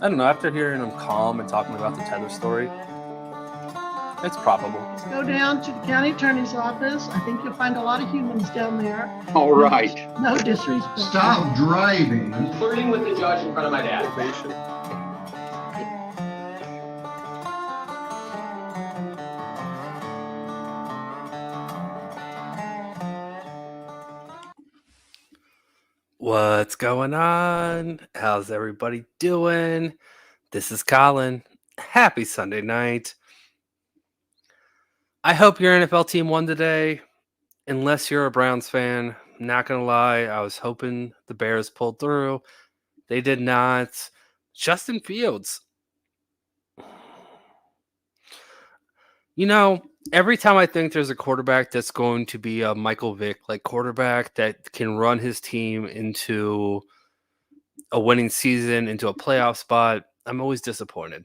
I don't know. After hearing him calm and talking about the tether story, it's probable. Let's go down to the county attorney's office. I think you'll find a lot of humans down there. All right. No disrespect. Stop driving. Flirting with the judge in front of my dad. What's going on? How's everybody doing? This is Colin. Happy Sunday night. I hope your NFL team won today. Unless you're a Browns fan, not gonna lie, I was hoping the Bears pulled through. They did not. Justin Fields. You know, every time I think there's a quarterback that's going to be a Michael Vick like quarterback that can run his team into a winning season, into a playoff spot, I'm always disappointed.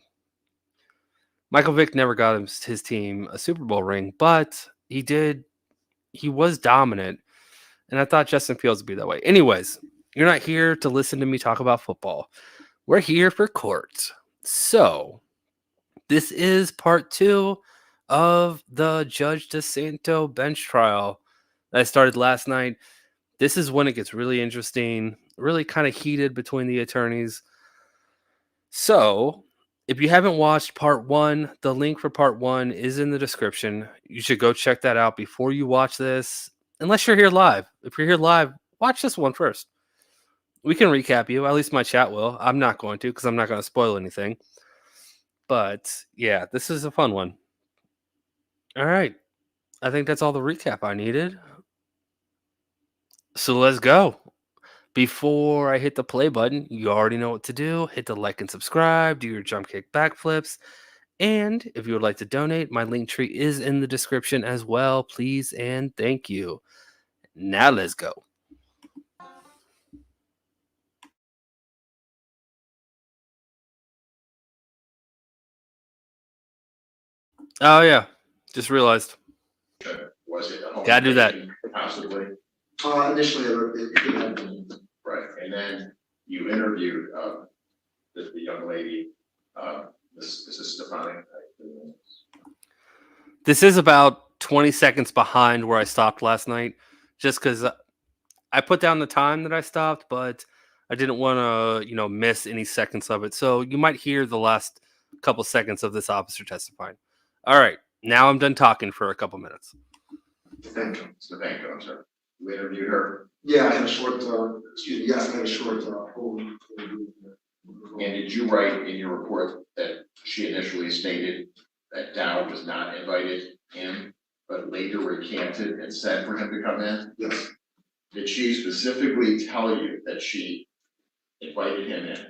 Michael Vick never got his team a Super Bowl ring, but he did. He was dominant, and I thought Justin Fields would be that way. Anyways, you're not here to listen to me talk about football. We're here for court. So, this is part 2 of the Judge DiSanto bench trial that I started last night. This is when it gets really interesting, really kind of heated between the attorneys. So, if you haven't watched part 1, the link for part 1 is in the description. You should go check that out before you watch this, unless you're here live. If you're here live, watch this one first. We can recap you. At least my chat will. I'm not going to because I'm not going to spoil anything. But yeah, this is a fun one. All right. I think that's all the recap I needed. So let's go. Before I hit the play button, you already know what to do. Hit the like and subscribe, do your jump kick backflips. And if you would like to donate, my link tree is in the description as well. Please and thank you. Now let's go. Oh, yeah. Just realized. Was it a home Gotta do that. Possibly. Initially, it had been. Right, and then you interviewed the young lady, this is Stephanie. This is about 20 seconds behind where I stopped last night, just because I put down the time that I stopped, but I didn't want to, miss any seconds of it. So you might hear the last couple seconds of this officer testifying. All right, now I'm done talking for a couple minutes. Stefanko, I'm sorry. You interviewed her. Yeah, I had a short, yes, I had a short, And did you write in your report that she initially stated that Dow was not invited in, but later recanted and said for him to come in? Yes. Did she specifically tell you that she invited him in?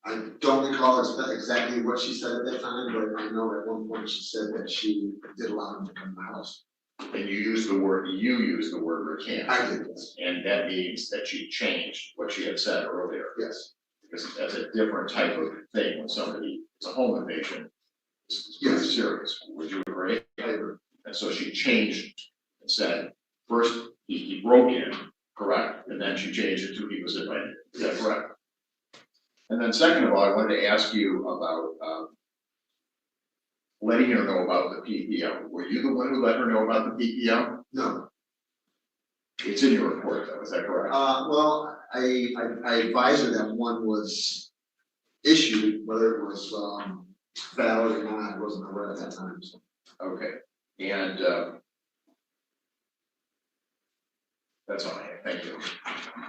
I don't recall exactly what she said at that time, but I know at one point she said that she did allow him to come to the house. And you used the word recant. I did, yes. And that means that she changed what she had said earlier. Yes. Because that's a different type of thing when somebody, it's a home invasion. It's very serious. Would you agree? I agree. And so she changed and said, first he broke in, correct? And then she changed it to he was invited. Is that correct? And then second of all, I wanted to ask you about letting her know about the PPO. Were you the one who let her know about the PPO? No. It's in your report though, is that correct? Well, I advised her that one was issued, whether it was valid or not, I wasn't aware at that time. So. Okay, and that's all I have. Thank you.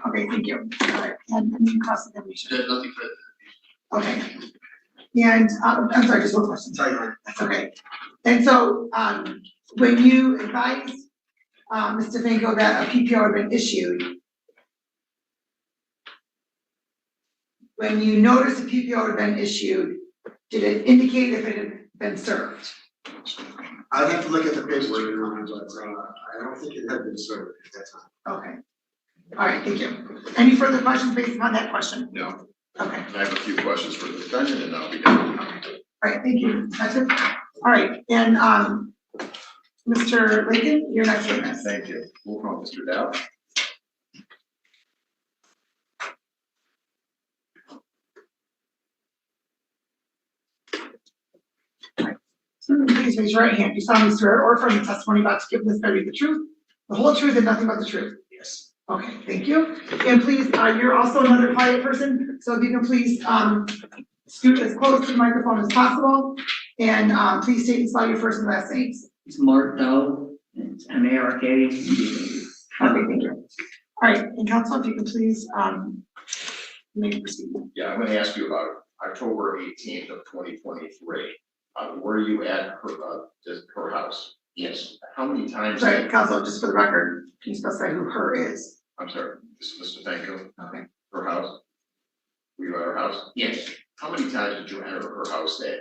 Okay, thank you. All right, and any cost of demolition? There's nothing for. Okay. And I'm sorry, just one question. Sorry. That's okay. And so when you advised Ms. Stefanko that a PPO had been issued, when you noticed a PPO had been issued, did it indicate if it had been served? I'd have to look at the paperwork, but I don't think it had been served at that time. Okay. All right, thank you. Any further questions based upon that question? No. Okay. I have a few questions for the defendant and I'll be done. Okay. All right, thank you. That's it. All right, and Mr. Lincoln, you're next witness. Thank you. We'll call Mr. Dow. Please raise your right hand. You solemnly swear or affirm the testimony about to give in this matter be the truth, the whole truth, and nothing but the truth? Yes. Okay, thank you. And please, you're also another quiet person, so if you can please, scoot as close to the microphone as possible. And, please state and spell your first and last names. It's Mark Doe, it's M-A-R-K. Okay, thank you. All right, and counsel, if you can please, make proceed. Yeah, I'm gonna ask you about October 18th of 2023. Were you at her house? Yes, How many times? Sorry, counsel, just for the record, can you specify who her is? I'm sorry, this is Mr. Fanko, Okay. her house? Were you at her house? yes. How many times did you enter her house that,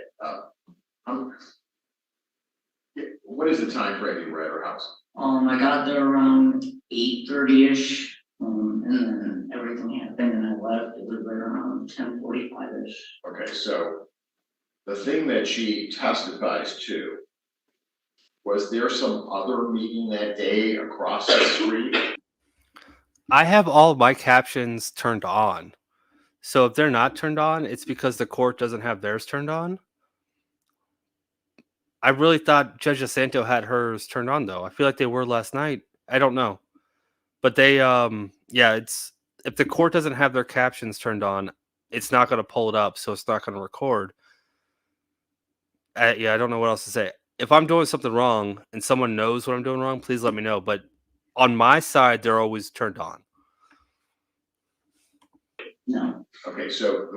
what is the time frame you were at her house? I got there around 8:30-ish, and then everything happened and I left. It was right around 10:45-ish. Okay, so the thing that she testifies to, was there some other meeting that day across the street? I have all my captions turned on. So if they're not turned on, it's because the court doesn't have theirs turned on. I really thought Judge DiSanto had hers turned on though. I feel like they were last night. I don't know. But they yeah, it's if the court doesn't have their captions turned on, it's not going to pull it up, so it's not going to record. Yeah, I don't know what else to say. If I'm doing something wrong and someone knows what I'm doing wrong, please let me know. But on my side, they're always turned on. No, Okay, so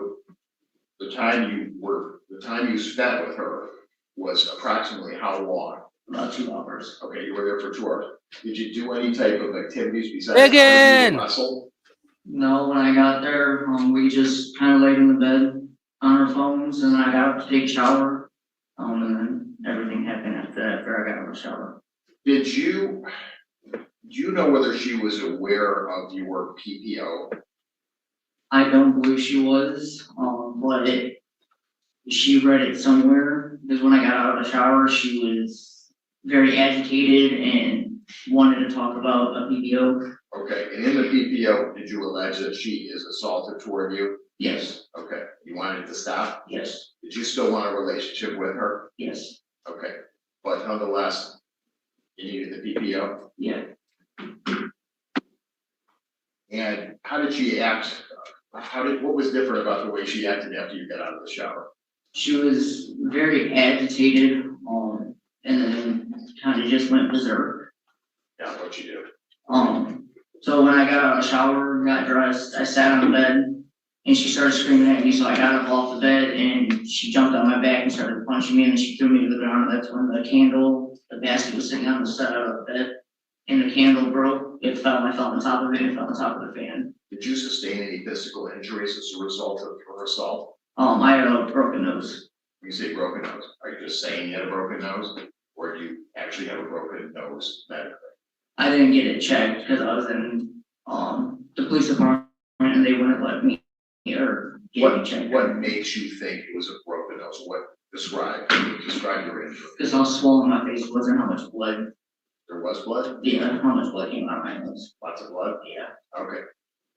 the time you spent with her was approximately how long? about 2 hours. Okay, you were there for 2 hours. Did you do any type of activities besides Again! wrestle? No, when I got there, we just kind of laid in the bed on our phones, and I got up to take a shower. And then everything happened after that, after I got out of the shower. Do you know whether she was aware of your PPO? I don't believe she was, but she read it somewhere, because when I got out of the shower, she was very agitated and wanted to talk about a PPO. Okay, and in the PPO, did you allege that she is assaultive toward you? Yes, Okay, you wanted to stop? yes, Did you still want a relationship with her? yes, Okay, but nonetheless, you needed the PPO? yeah. And how did she act? What was different about the way she acted after you got out of the shower? She was very agitated, and then kind of just went berserk. Yeah, what'd you do? So when I got out of the shower, got dressed, I sat on the bed, and she started screaming at me, so I got up off the bed, and she jumped on my back and started punching me, and then she threw me to the ground. That's when the basket was sitting on the side of the bed, and the candle broke. I fell on top of it, and it fell on top of the fan. Did you sustain any physical injuries as a result of her assault? I had a broken nose. When you say broken nose, are you just saying you had a broken nose? Or do you actually have a broken nose medically? I didn't get it checked because I was in, the police department, and they wouldn't let me or get it checked. What makes you think it was a broken nose? Describe your injury. Because how swollen my face was and how much blood, There was blood? yeah, how much blood came out of my nose. Lots of blood? Yeah. Okay.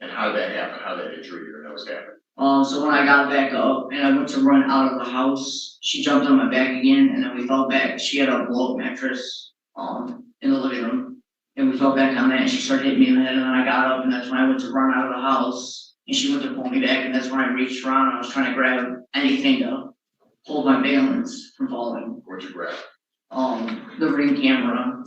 And how did that happen? How did that injury to your nose happen? So when I got back up and I went to run out of the house, she jumped on my back again, and then we fell back. She had a blow-up mattress, in the living room, and we fell back on that, and she started hitting me in the head, and then I got up, and that's when I went to run out of the house, and she went to pull me back, and that's when I reached around, and I was trying to grab anything to hold my balance from falling. What'd you grab? The Ring camera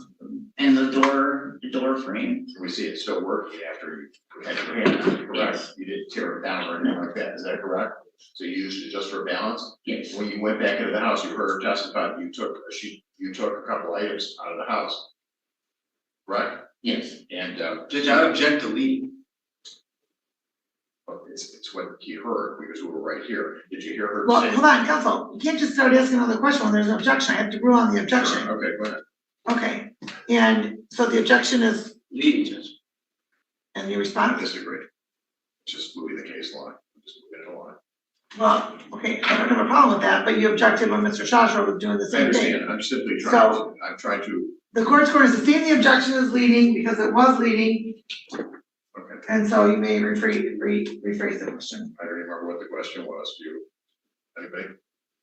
and the door frame. Can we see it still working after you had your hand on it, correct? You didn't tear it down or anything like that, is that correct? So you used it just for balance? Yes, When you went back into the house, you heard her testify, you took a couple items out of the house. Right? yes. And, Judge, I object to leading. it's what you heard, because we were right here. Did you hear her Well, say? hold on, counsel, you can't just start asking another question when there's an objection. I have to rule on the objection. Okay, go ahead. Okay, and so the objection is, Leading, Judge. and you I respond? disagree. Just moving the case line, just moving it along. Well, okay, I don't have a problem with that, but you objected when Mr. Shastra was doing the I same thing. understand, I'm simply So- trying to, The court's going to sustain the objection as leading because it was leading, okay, and so you may rephrase the question. I don't remember what the question was, do you? Anybody?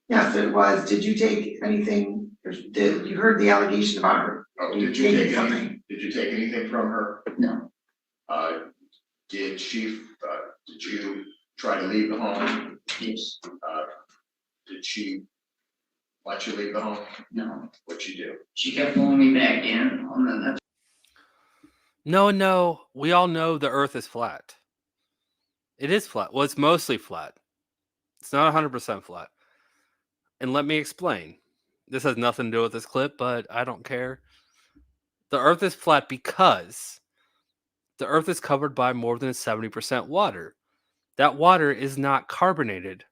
Yes, it was. Did you take anything, did you heard the allegation about her? Oh, did you taking take something? anything, did you take anything from her? No, Did she, did you try to leave the home? yes, Did she let you leave the home? no. What'd you do? She kept pulling me back in, and then that's No, we all know the earth is flat. It is flat. Well, it's mostly flat. It's not 100% flat. And let me explain. This has nothing to do with this clip, but I don't care. The earth is flat because the earth is covered by more than 70% water. That water is not carbonated.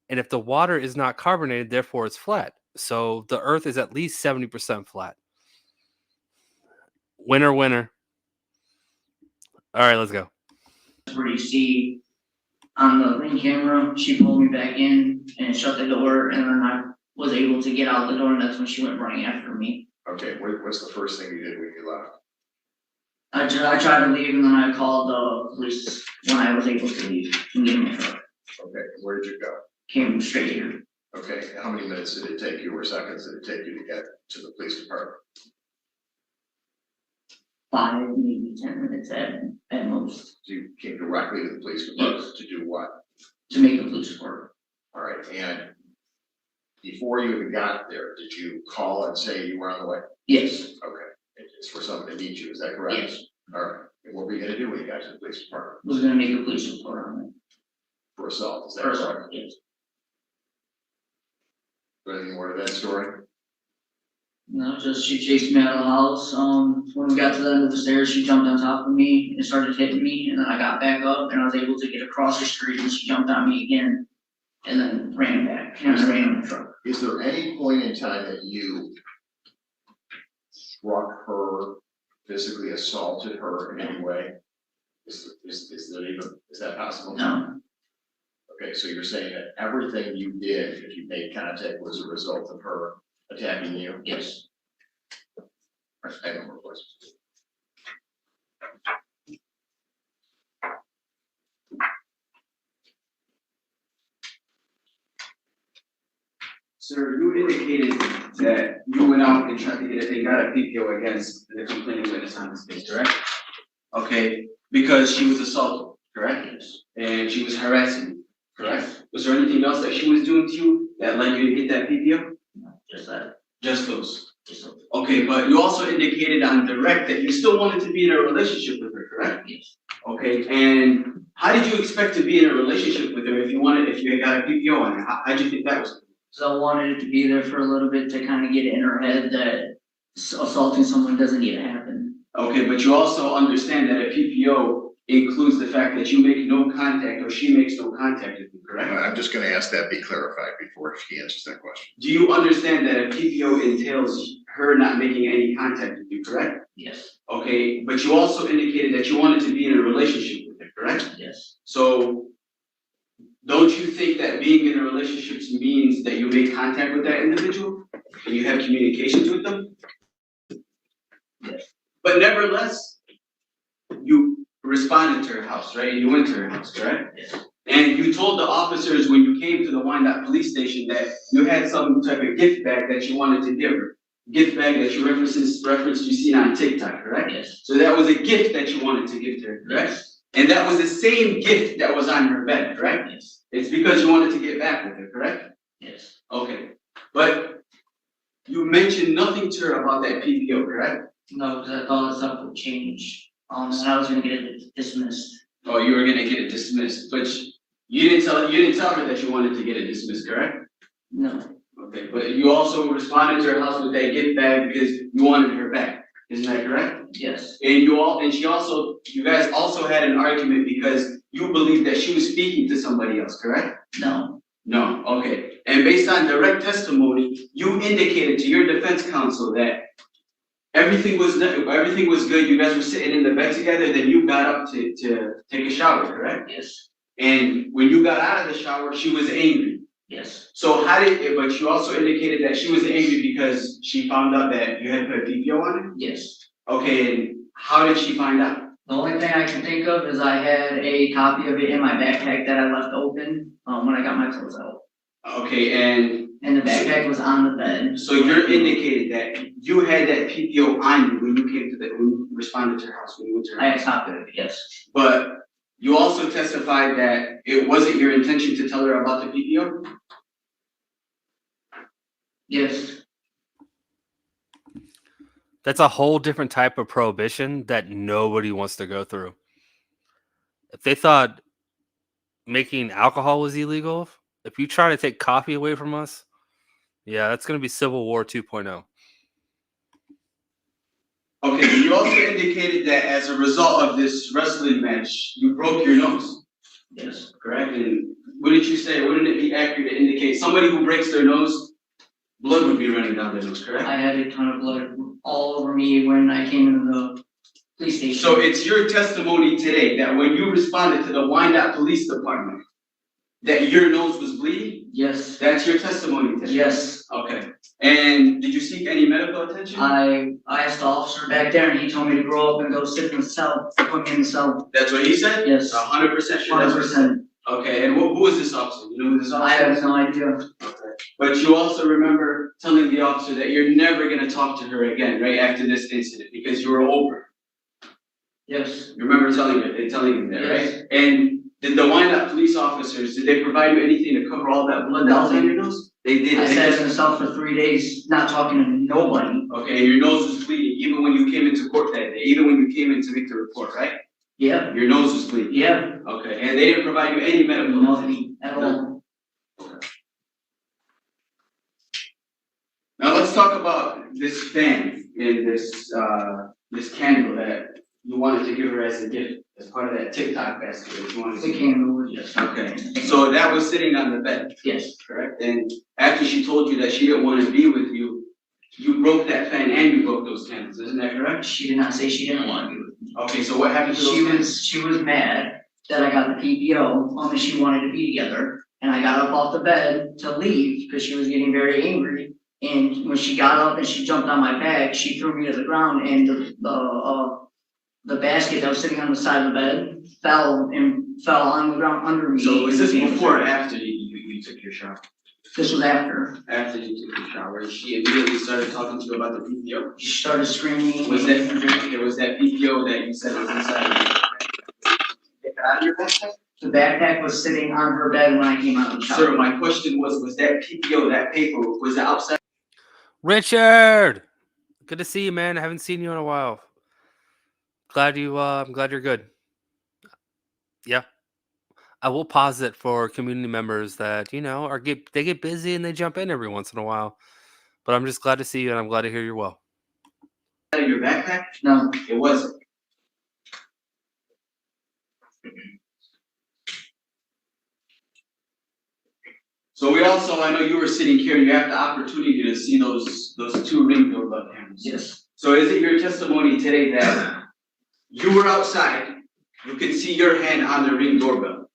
And if the water is not carbonated, therefore it's flat. So the earth is at least 70% flat. Winner, winner. All right, let's go. where you see on the ring camera, she pulled me back in and shut the door, and then I was able to get out the door, and that's when she went running after me. Okay, what's the first thing you did when you left? I tried to leave, and then I called the police when I was able to leave and get in my truck. Okay, where did you go? Came straight here. Okay, how many minutes did it take you or seconds did it take you to get to the police department? 5, maybe 10 minutes at most So you came directly to the police department to do what? to make a police report. All right, and before you even got there, did you call and say you were on the way? Yes, Okay, it's for someone to meet you, is that correct? yes. All right, and what were you gonna do when you got to the police department? Was gonna make a police report on it. For assault, is that First, correct? yes. Anything more to that story? No, just she chased me out of the house. When we got to the end of the stairs, she jumped on top of me and started hitting me, and then I got back up and I was able to get across the street, and she jumped on me again, and then ran back, and I ran in the truck. Is there any point in time that you struck her, physically assaulted her in any way? Is that possible? No, Okay, so you're saying that everything you did, if you made contact, was a result of her attacking you? yes. I have no more questions. Sir, you indicated that you went out and tried to got a PPO against the complaining witness on this case, correct? Okay, because she was assaulted, correct? Yes. And she was harassing you, correct? Was there anything else that she was doing to you that led you to get that PPO? No, just that. Just those. Just that. Okay, but you also indicated on direct that you still wanted to be in a relationship with her, correct? Yes. Okay, and how did you expect to be in a relationship with her if you had got a PPO on her? How'd you think that was? So I wanted it to be there for a little bit to kind of get it in her head that assaulting someone doesn't need to happen. Okay, but you also understand that a PPO includes the fact that you make no contact or she makes no contact with you, correct? I'm just gonna ask that be clarified before she answers that question. Do you understand that a PPO entails her not making any contact with you, correct? Yes. Okay, but you also indicated that you wanted to be in a relationship with her, correct? Yes. So don't you think that being in a relationship means that you make contact with that individual and you have communications with them? Yes. But nevertheless, you responded to her house, right? And you went to her house, correct? Yes. And you told the officers when you came to the Wyandotte police station that you had some type of gift bag that you wanted to give her. Gift bag that you referenced you seen on TikTok, correct? Yes. So that was a gift that you wanted to give to her, correct? Yes. And that was the same gift that was on her bed, correct? Yes. It's because you wanted to get back with her, correct? Yes. Okay. But you mentioned nothing to her about that PPO, correct? No, because I thought that stuff would change. And I was gonna get it dismissed. Oh, you were gonna get it dismissed, but you didn't tell her that you wanted to get it dismissed, correct? No. Okay, but you also responded to her house with that gift bag because you wanted her back, isn't that correct? Yes. And you guys also had an argument because you believed that she was speaking to somebody else, correct? No. No, okay. And based on direct testimony, you indicated to your defense counsel that everything was good, you guys were sitting in the bed together, then you got up to take a shower, correct? Yes. And when you got out of the shower, she was angry. Yes. So but you also indicated that she was angry because she found out that you had put a PPO on it? Yes. Okay, and how did she find out? The only thing I can think of is I had a copy of it in my backpack that I left open when I got my clothes out. Okay, and And the backpack was on the bed. so you're indicated that you had that PPO on you when you came to when you responded to her house, when you went to her I house. had copied it, yes. But you also testified that it wasn't your intention to tell her about the PPO? Yes. That's a whole different type of prohibition that nobody wants to go through. If they thought making alcohol was illegal, if you try to take coffee away from us, yeah, that's going to be Civil War 2.0. Okay, but you also indicated that as a result of this wrestling match, you broke your nose, Yes. correct? And wouldn't you say, wouldn't it be accurate to indicate somebody who breaks their nose, blood would be running down their nose, correct? I had a ton of blood all over me when I came into the police station. So it's your testimony today that when you responded to the Wyandotte Police Department, that your nose was bleeding? Yes. That's your testimony today? Yes. Okay. And did you seek any medical attention? I asked the officer back there and he told me to grow up and go sit in the cell, put me in the cell. That's what he said? Yes. 100% sure that's what he said? 100%. Okay, and who is this officer? You know who this I officer have is? no idea. Okay. But you also remember telling the officer that you're never gonna talk to her again, right, after this incident, because you were over. Yes. You remember telling him that, Yes. right? And did the Wyandotte police officers, did they provide you anything to cover all that blood that was on your nose? They did. I They sat just- in the cell for 3 days, not talking to nobody. Okay, and your nose was bleeding even when you came into court that day, even when you came in to make the report, right? Yeah. Your nose was bleeding. Yeah. Okay, and they didn't provide you any medical attention? Nothing at all. Now let's talk about this fan and this candle that you wanted to give her as a gift, as part of that TikTok basket that you wanted The to. candle, yes. Okay, so that was sitting on the bed, Yes. correct? And after she told you that she didn't want to be with you, you broke that fan and you broke those candles, isn't that correct? She did not say she didn't want to be with me. Okay, so what happened to those candles? She was mad that I got the PPO, only she wanted to be together. And I got up off the bed to leave because she was getting very angry. And when she got up and she jumped on my back, she threw me to the ground and the basket that was sitting on the side of the bed fell on the ground under me. So was this before or after you took your shower? This was after. After you took your shower, she immediately started talking to you about the PPO? She started screaming. Was that PPO that you said was inside of you? Get it out of your backpack? The backpack was sitting on her bed when I came out of the shower. Sir, my question was that PPO, that paper, was it outside? Richard, good to see you, man. I haven't seen you in a while. I'm glad you're good. Yeah, I will posit for community members that they get busy and they jump in every once in a while. But I'm just glad to see you, and I'm glad to hear you're well. Out of your backpack? No. It wasn't. So I know you were sitting here, you have the opportunity to see those two ring doorbell cameras. Yes. So is it your testimony today that you were outside, you could see your hand on the ring doorbell?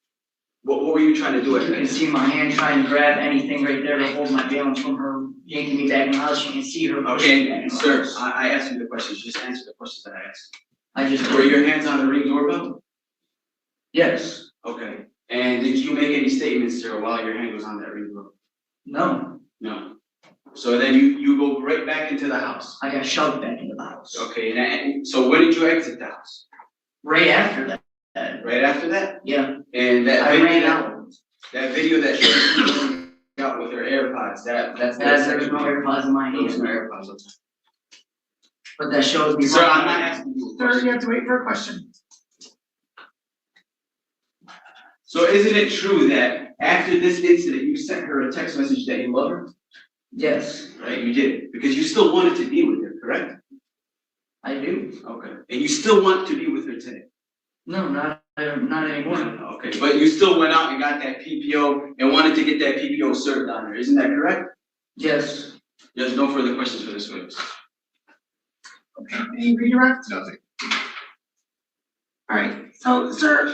What were you trying to do at You can that? see my hand trying to grab anything right there to hold my balance from her yanking me back in the house. You can see her pushing me back in Okay, the sir, house. I asked you the questions, just answer the questions that I asked. I just. Were your hands on the ring doorbell? Yes. Okay, and did you make any statements to her while your hand was on that ring doorbell? No. No. So then you go right back into the house. I got shoved back into the house. Okay, and so when did you exit the house? Right after that. Right after that? Yeah. And that I video, ran out. that video that showed you out with her AirPods, that's There was no AirPods in my There was no hand. AirPods, okay. But that shows me. Sir, I'm not asking you a Sir, question. you have to wait for a question. So isn't it true that after this incident, you sent her a text message that you love her? Yes, Right, you did, because you still wanted to be with her, correct? I do. Okay, and you still want to be with her today? No, not anymore. Okay, but you still went out and got that PPO and wanted to get that PPO served on her, isn't that correct? Yes. There's no further questions for this witness. Okay, any redirect? Nothing. All right, so, sir,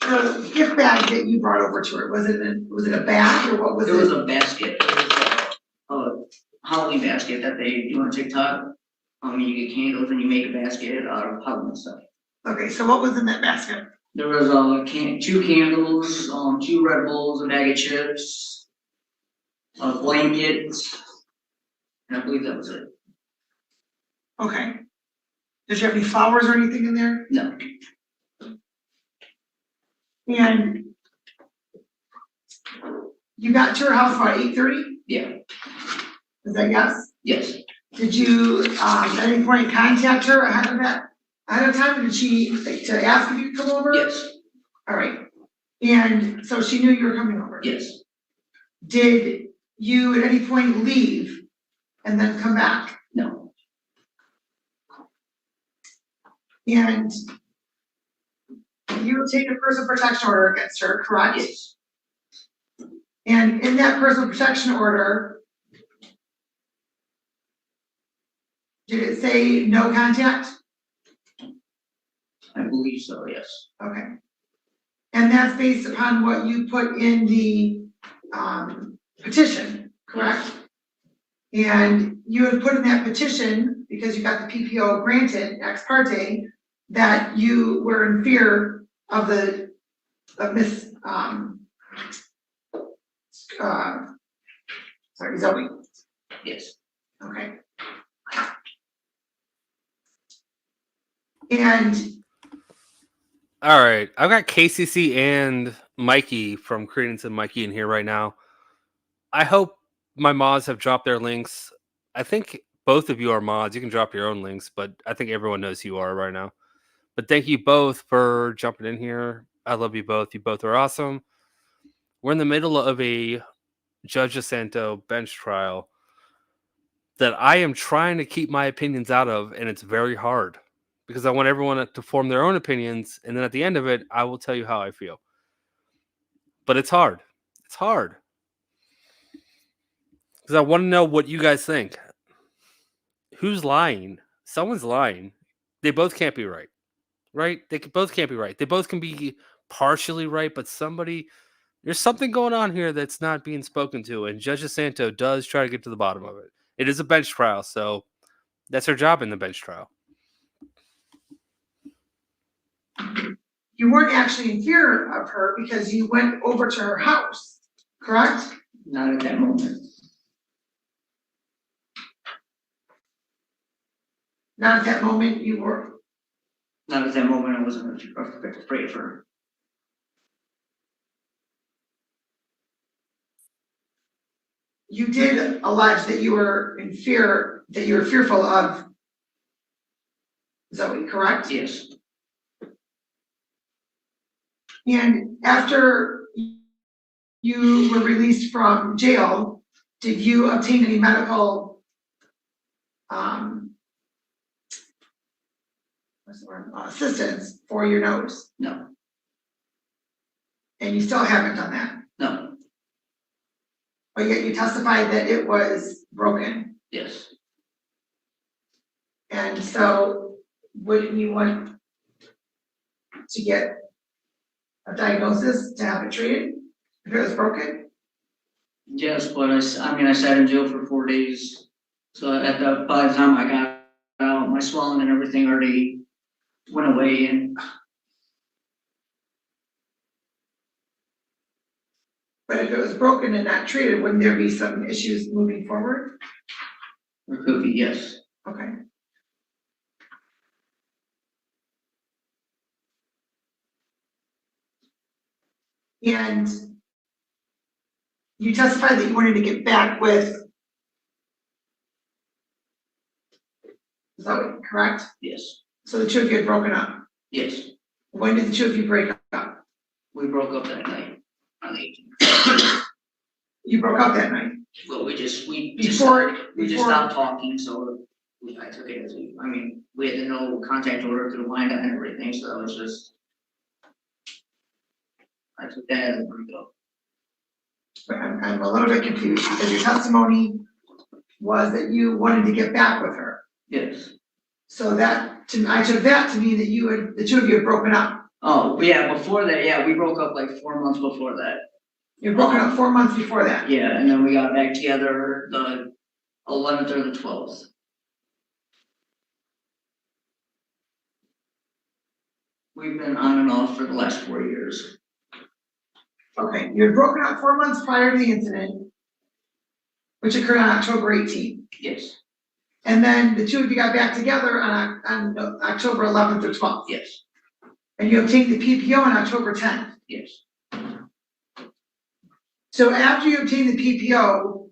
the gift bag that you brought over to her, was it a bag or what was it? There was a basket. It was a Halloween basket that they do on TikTok. You get candles and you make a basket out of Halloween stuff. Okay, so what was in that basket? There was 2 candles, 2 Red Bulls, a bag of chips, a blanket, and I believe that was it. Okay. Did you have any flowers or anything in there? No, And you got to her house about 8:30? yeah, Is that yes? yes, Did you, at any point contact her ahead of time? Did she, to ask if you could come over? yes, All right. And so she knew you were coming over? yes, Did you at any point leave and then come back? no, And you take a personal protection order against her, correct? yes, And in that personal protection order, did it say no contact? I believe so, yes, Okay. And that's based upon what you put in the petition, correct? And you had put in that petition, because you got the PPO granted ex parte, that you were in fear of Miss Zoe, yes. okay? And All right, I've got KCC and Mikey from Credence and Mikey in here right now. I hope my mods have dropped their links. I think both of you are mods. You can drop your own links, but I think everyone knows who you are right now. But thank you both for jumping in here. I love you both. You both are awesome. We're in the middle of a Judge DiSanto bench trial that I am trying to keep my opinions out of, and it's very hard because I want everyone to form their own opinions, and then at the end of it, I will tell you how I feel. But it's hard. It's hard. Because I want to know what you guys think. Who's lying? Someone's lying. They both can't be right. Right? Both can't be right. They both can be partially right, but there's something going on here that's not being spoken to, and Judge DiSanto does try to get to the bottom of it. It is a bench trial, so that's her job in the bench trial. you weren't actually in fear of her because you went over to her house, correct? Not at that moment. Not at that moment you were. Not at that moment, I wasn't afraid of her. You did allege that you were in fear, that you were fearful of Zoe, correct? Yes, And after you were released from jail, did you obtain any medical, assistance for your nose? no, And you still haven't done that, no, but yet you testified that it was broken. yes, And so wouldn't you want to get a diagnosis to have it treated if it was broken? yes, but I sat in jail for 4 days. So by the time I got out, my swelling and everything already went away, and But if it was broken and not treated, wouldn't there be some issues moving forward? there could be, yes, Okay. And you testified that you wanted to get back with Zoe, correct? yes, So the two of you had broken up. yes. When did the two of you break up? We broke up that night on the 18th. You broke up that night. Well, we just Before stopped talking, so I took it as, we had the no contact order to the wind up and everything, so that was just, I took that as a breakup. But I'm a little bit confused because your testimony was that you wanted to get back with her. Yes. So I took that to mean that the two of you had broken up. Oh, yeah, before that, yeah, we broke up like 4 months before that. You were broken up 4 months before that. Yeah, and then we got back together the 11th or the 12th. We've been on and off for the last 4 years. Okay, you had broken up 4 months prior to the incident. which occurred on October 18th. Yes, And then the two of you got back together on October 11th or 12th. yes, And you obtained the PPO on October 10th. yes. So after you obtained the PPO,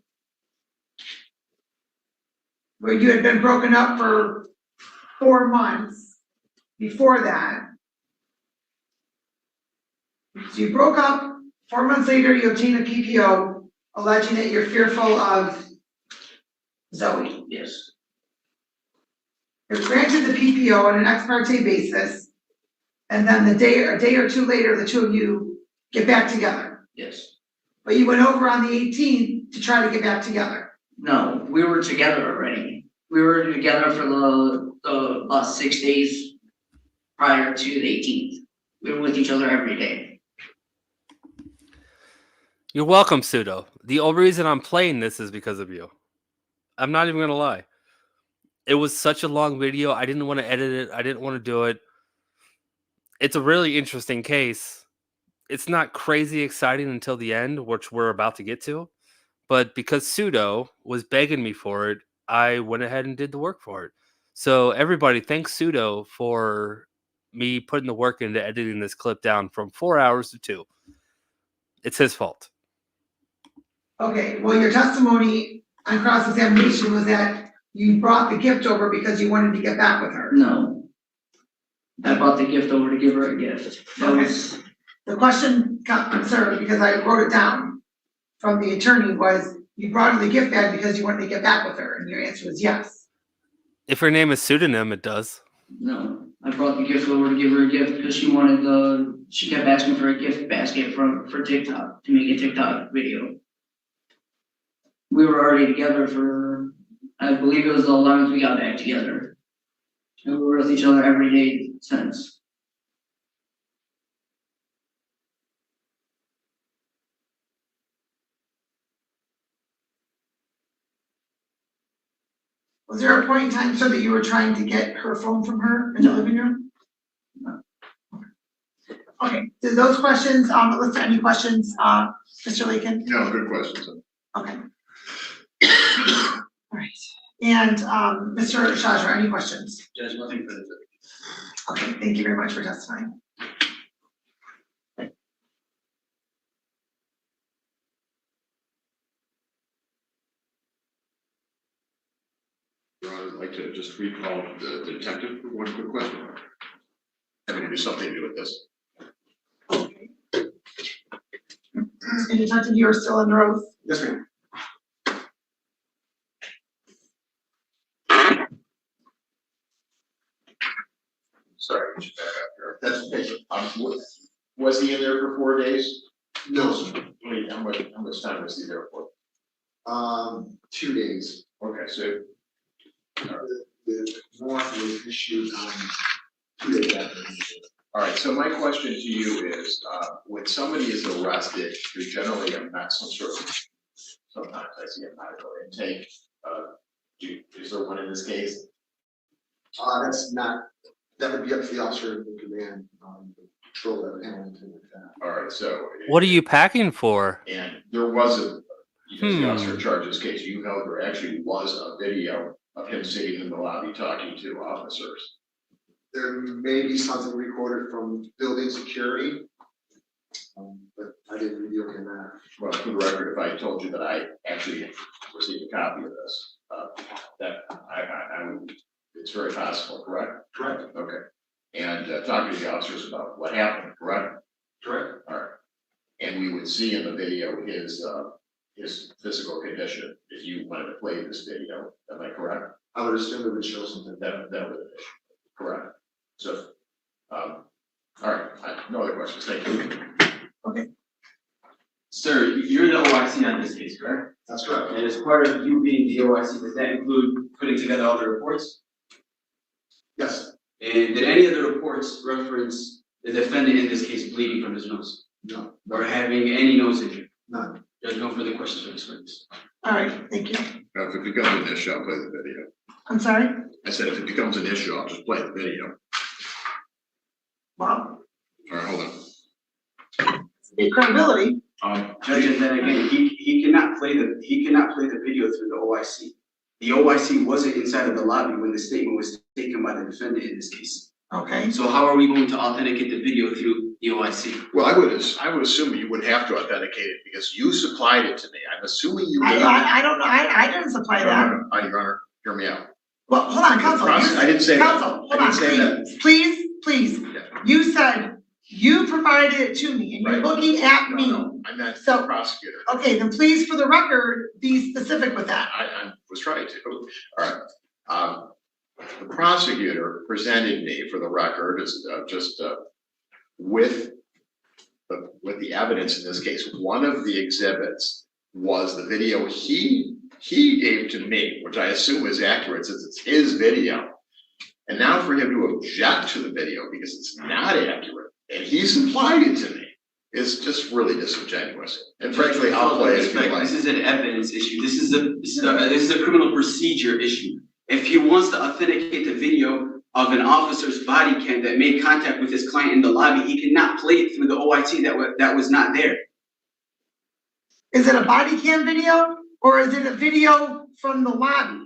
where you had been broken up for 4 months before that. So you broke up, 4 months later, you obtained a PPO alleging that you're fearful of Zoe. Yes, You're granted the PPO on an ex parte basis. And then a day or two later, the two of you get back together. yes. But you went over on the 18th to try to get back together. No, we were together already. We were together for about 6 days prior to the 18th. We were with each other every day. You're welcome, Pseudo. The only reason I'm playing this is because of you. I'm not even gonna lie. It was such a long video. I didn't want to edit it. I didn't want to do it. It's a really interesting case. It's not crazy exciting until the end, which we're about to get to. But because Pseudo was begging me for it, I went ahead and did the work for it. So everybody, thanks Pseudo for me putting the work into editing this clip down from 4 hours to 2. It's his fault. Okay, well, your testimony on cross-examination was that you brought the gift over because you wanted to get back with her. No. I brought the gift over to give her a gift. That was, The question got concerned because I wrote it down from the attorney was, you brought her the gift bag because you wanted to get back with her, and your answer was yes. If her name is Pseudonym, it does. no. I brought the gift over to give her a gift because she kept asking for a gift basket for TikTok, to make a TikTok video. We were already together for, I believe it was the 11th we got back together. And we were with each other every day since. Was there a point in time, sir, that you were trying to get her phone from her in the living room? No. Okay, so those questions, let's any questions, Mr. Lakin? No, good questions. Okay. All right, and, Mr. Shajar, any questions? Judge, nothing further. Okay, thank you very much for testifying. Your Honor, I'd like to just recall the detective for one quick question. Having to do something to do with this. Okay. And Detective, you are still under oath? Yes, ma'am. Sorry, just back up here. That's okay. Was he in there for 4 days? No, sir. Wait, how much time was he there for? 2 days. Okay, so The warrant was issued on 2 days after. all right, so my question to you is, when somebody is arrested, there's generally some sort of, sometimes I see a medical intake. Is there one in this case? That's not, that would be up to the officer in command, control that and anything like that. All right, so. What are you packing for? And there was the officer in charge of this case, you know, there actually was a video of him sitting in the lobby talking to officers. There may be something recorded from building security, but I didn't review any of that. Well, for the record, if I told you that I actually received a copy of this, that I would, it's very possible, correct? Correct. Okay. And talking to the officers about what happened, correct? Correct. All right. And we would see in the video his physical condition. If you wanted to play this video, am I correct? I would assume it would show something. That would, correct. So, all right, no other questions, thank you. Sir, you're the OIC on this case, correct? That's correct. And as part of you being the OIC, does that include putting together all the reports? Yes. And did any of the reports reference the defendant in this case bleeding from his nose? No. Or having any nose injury? None. There's no further questions for this witness. All right, thank you. Now, if it becomes an issue, I'll play the video. I'm sorry? I said, if it becomes an issue, I'll just play the video. Well, All right, hold on. the credibility. Judge, and then again, he cannot play the video through the OIC. The OIC wasn't inside of the lobby when the statement was taken by the defendant in this case. Okay. So how are we going to authenticate the video through the OIC? Well, I would assume you would have to authenticate it because you supplied it to me. I'm assuming you did. I don't know, I didn't supply that. No, Your Honor, hear me out. Well, hold on, counsel. I didn't say that. Counsel, hold I on, didn't say that. please. Yeah. You said you provided it to me and you're Right. looking at me. No, I meant So- the prosecutor. Okay, then please, for the record, be specific with that. I was trying to. All right. The prosecutor presented me, for the record, as with the evidence in this case. One of the exhibits was the video he gave to me, which I assume is accurate since it's his video. And now for him to object to the video because it's not accurate and he supplied it to me is just really disingenuous. And frankly, I'll play it if you like. This is an evidence issue. This is a criminal procedure issue. If he wants to authenticate the video of an officer's body cam that made contact with his client in the lobby, he cannot play it through the OIT that was not there. Is it a body cam video or is it a video from the lobby?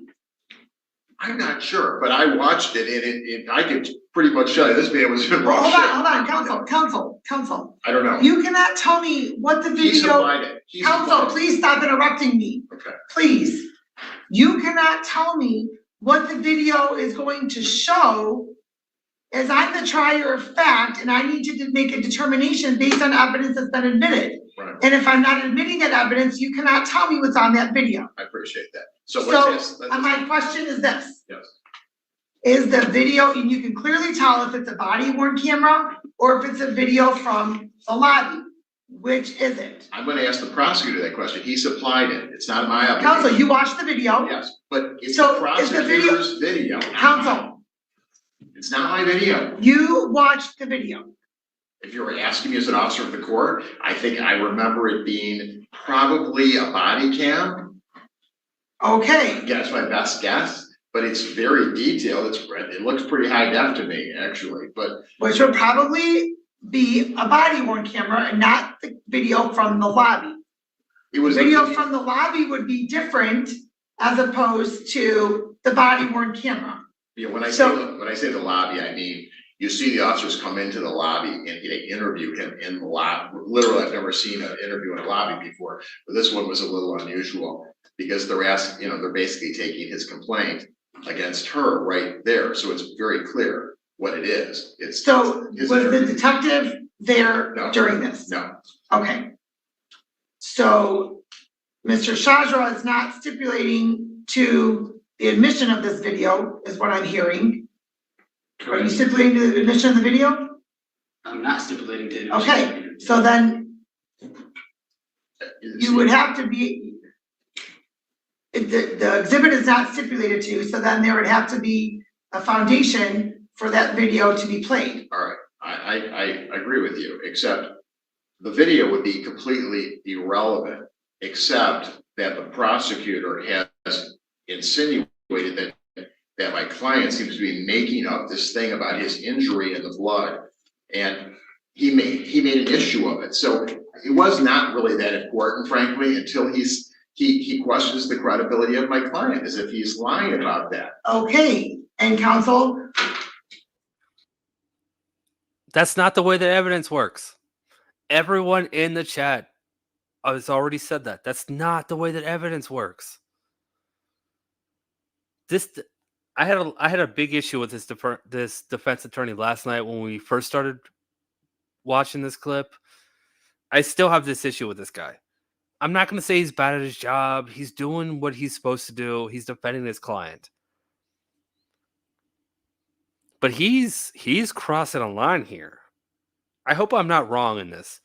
I'm not sure, but I watched it and I could pretty much show you this video was in Well, raw shape. hold on, counsel. I don't know. You cannot tell me what the He video, supplied it. He counsel, supplied it. please stop interrupting me. Okay. Please. You cannot tell me what the video is going to show, as I'm the trier of fact and I need to make a determination based on evidence that's been admitted. Right. And if I'm not admitting that evidence, you cannot tell me what's on that video. I appreciate that. So So, let's my question is this. yes. Is the video, and you can clearly tell if it's a body worn camera or if it's a video from the lobby. Which is it? I'm gonna ask the prosecutor that question. He supplied it. It's not my obligation. Counsel, you watched the video. Yes, but it's So, the is the video- prosecutor's video. Counsel, It's not my video. you watched the video. If you were asking me as an officer of the court, I think I remember it being probably a body cam. Okay, That's my best guess, but it's very detailed. It looks pretty high def to me, actually, but which would probably be a body worn camera and not the video from the lobby. it was. Video from the lobby would be different as opposed to the body worn camera. Yeah, when I So- say the lobby, I mean, you see the officers come into the lobby and they interview him in the lobby. Literally, I've never seen an interview in a lobby before, but this one was a little unusual because they're asking, they're basically taking his complaint against her right there. So it's very clear what it is. It's So his was the interview. detective there No. during this? No, Okay. So Mr. Shajra is not stipulating to the admission of this video, is what I'm hearing. Are you stipulating to the admission of the video? I'm not stipulating to. Okay, so then you would have to be, if the exhibit is not stipulated to, so then there would have to be a foundation for that video to be played. all right, I agree with you, except the video would be completely irrelevant, except that the prosecutor has insinuated that my client seems to be making up this thing about his injury in the blood, and he made an issue of it. So it was not really that important, frankly, until he questions the credibility of my client, as if he's lying about that. Okay, and counsel, That's not the way that evidence works. Everyone in the chat has already said that. That's not the way that evidence works. I had a big issue with this defense attorney last night when we first started watching this clip. I still have this issue with this guy. I'm not going to say he's bad at his job. He's doing what he's supposed to do. He's defending his client. But he's crossing a line here. I hope I'm not wrong in this.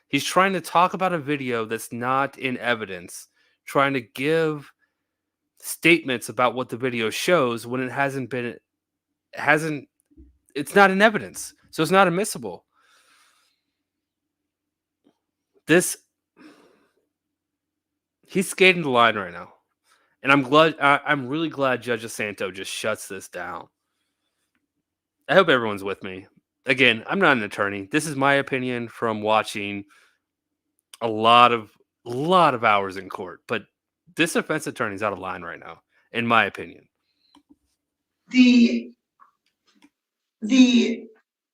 He's trying to talk about a video that's not in evidence, trying to give statements about what the video shows when it it's not in evidence, so it's not admissible. He's skating the line right now, and I'm really glad Judge DiSanto just shuts this down. I hope everyone's with me. Again, I'm not an attorney. This is my opinion from watching a lot of hours in court. But this defense attorney's out of line right now, in my opinion. The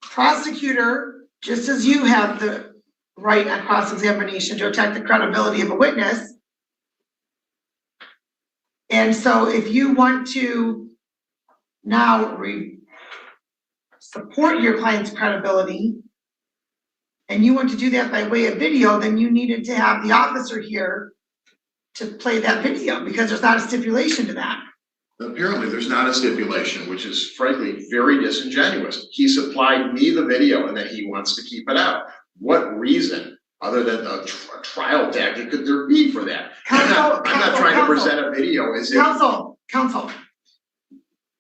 prosecutor, just as you have the right on cross-examination to attack the credibility of a witness. And so if you want to now support your client's credibility, and you want to do that by way of video, then you needed to have the officer here to play that video, because there's not a stipulation to that. Apparently, there's not a stipulation, which is frankly very disingenuous. He supplied me the video and then he wants to keep it out. What reason, other than a trial tactic, could there be for that? I'm not trying to present a video as if. Counsel,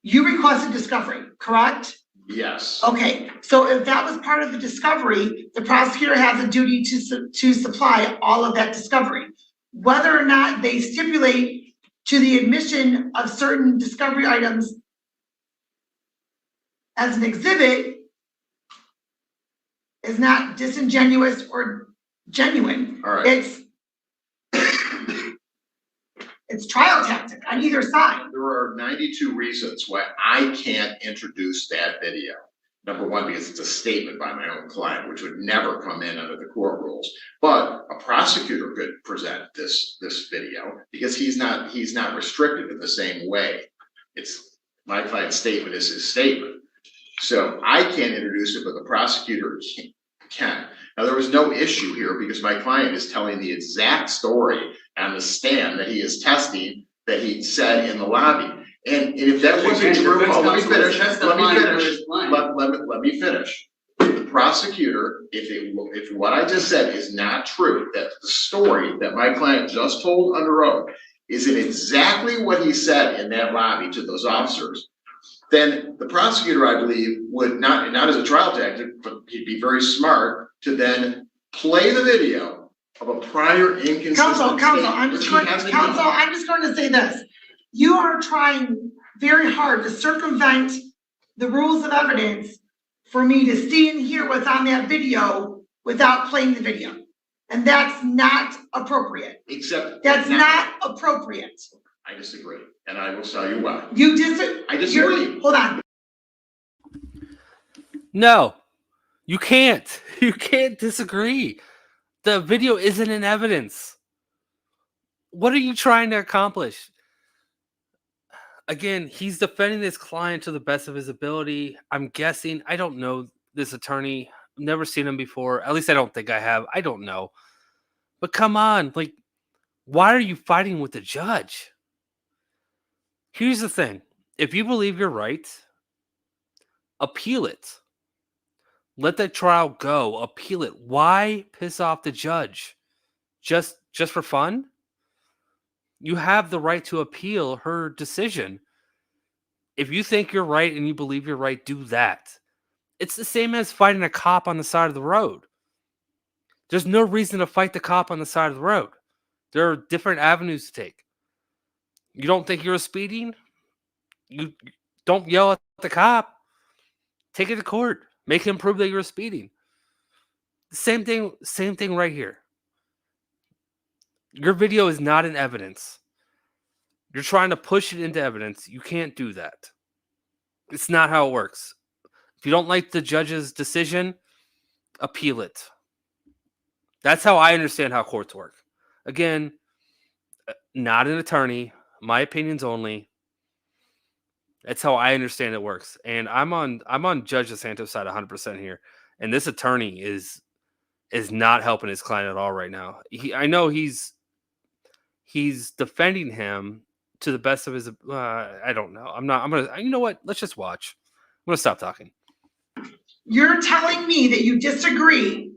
you requested discovery, correct? Yes. Okay, so if that was part of the discovery, the prosecutor has a duty to supply all of that discovery. Whether or not they stipulate to the admission of certain discovery items as an exhibit is not disingenuous or genuine. All right. It's trial tactic on either side. There are 92 reasons why I can't introduce that video. Number one, because it's a statement by my own client, which would never come in under the court rules. But a prosecutor could present this video because he's not restricted in the same way. It's my client's statement is his statement. So I can't introduce it, but the prosecutor can. Now, there was no issue here because my client is telling the exact story on the stand that he is testing that he said in the lobby. And if that wasn't true, let me finish. Let me finish. The prosecutor, if what I just said is not true, that the story that my client just told under oath isn't exactly what he said in that lobby to those officers, then the prosecutor, I believe, would not as a trial tactic, but he'd be very smart to then play the video of a prior inconsistent Counsel, statement. I'm just going to say this. You are trying very hard to circumvent the rules of evidence for me to see and hear what's on that video without playing the video. And that's not appropriate. That's not appropriate. I disagree, and I will tell you why. I disagree. Hold on. No, you can't. You can't disagree. The video isn't in evidence. What are you trying to accomplish? Again, he's defending his client to the best of his ability. I'm guessing. I don't know this attorney. I've never seen him before. At least I don't think I have. I don't know. But come on. Like, why are you fighting with the judge? Here's the thing. If you believe you're right, appeal it. Let that trial go. Appeal it. Why piss off the judge? Just for fun? You have the right to appeal her decision. If you think you're right and you believe you're right, do that. It's the same as fighting a cop on the side of the road. There's no reason to fight the cop on the side of the road. There are different avenues to take. You don't think you're speeding? You don't yell at the cop. Take it to court. Make him prove that you're speeding. Same thing right here. Your video is not in evidence. You're trying to push it into evidence. You can't do that. It's not how it works. If you don't like the judge's decision, appeal it. That's how I understand how courts work. Again, not an attorney. My opinions only. That's how I understand it works. And I'm on Judge DiSanto's side 100% here. And this attorney is not helping his client at all right now. I know he's defending him to the best of his I don't know. You know what? Let's just watch. I'm going to stop talking. You're telling me that you disagree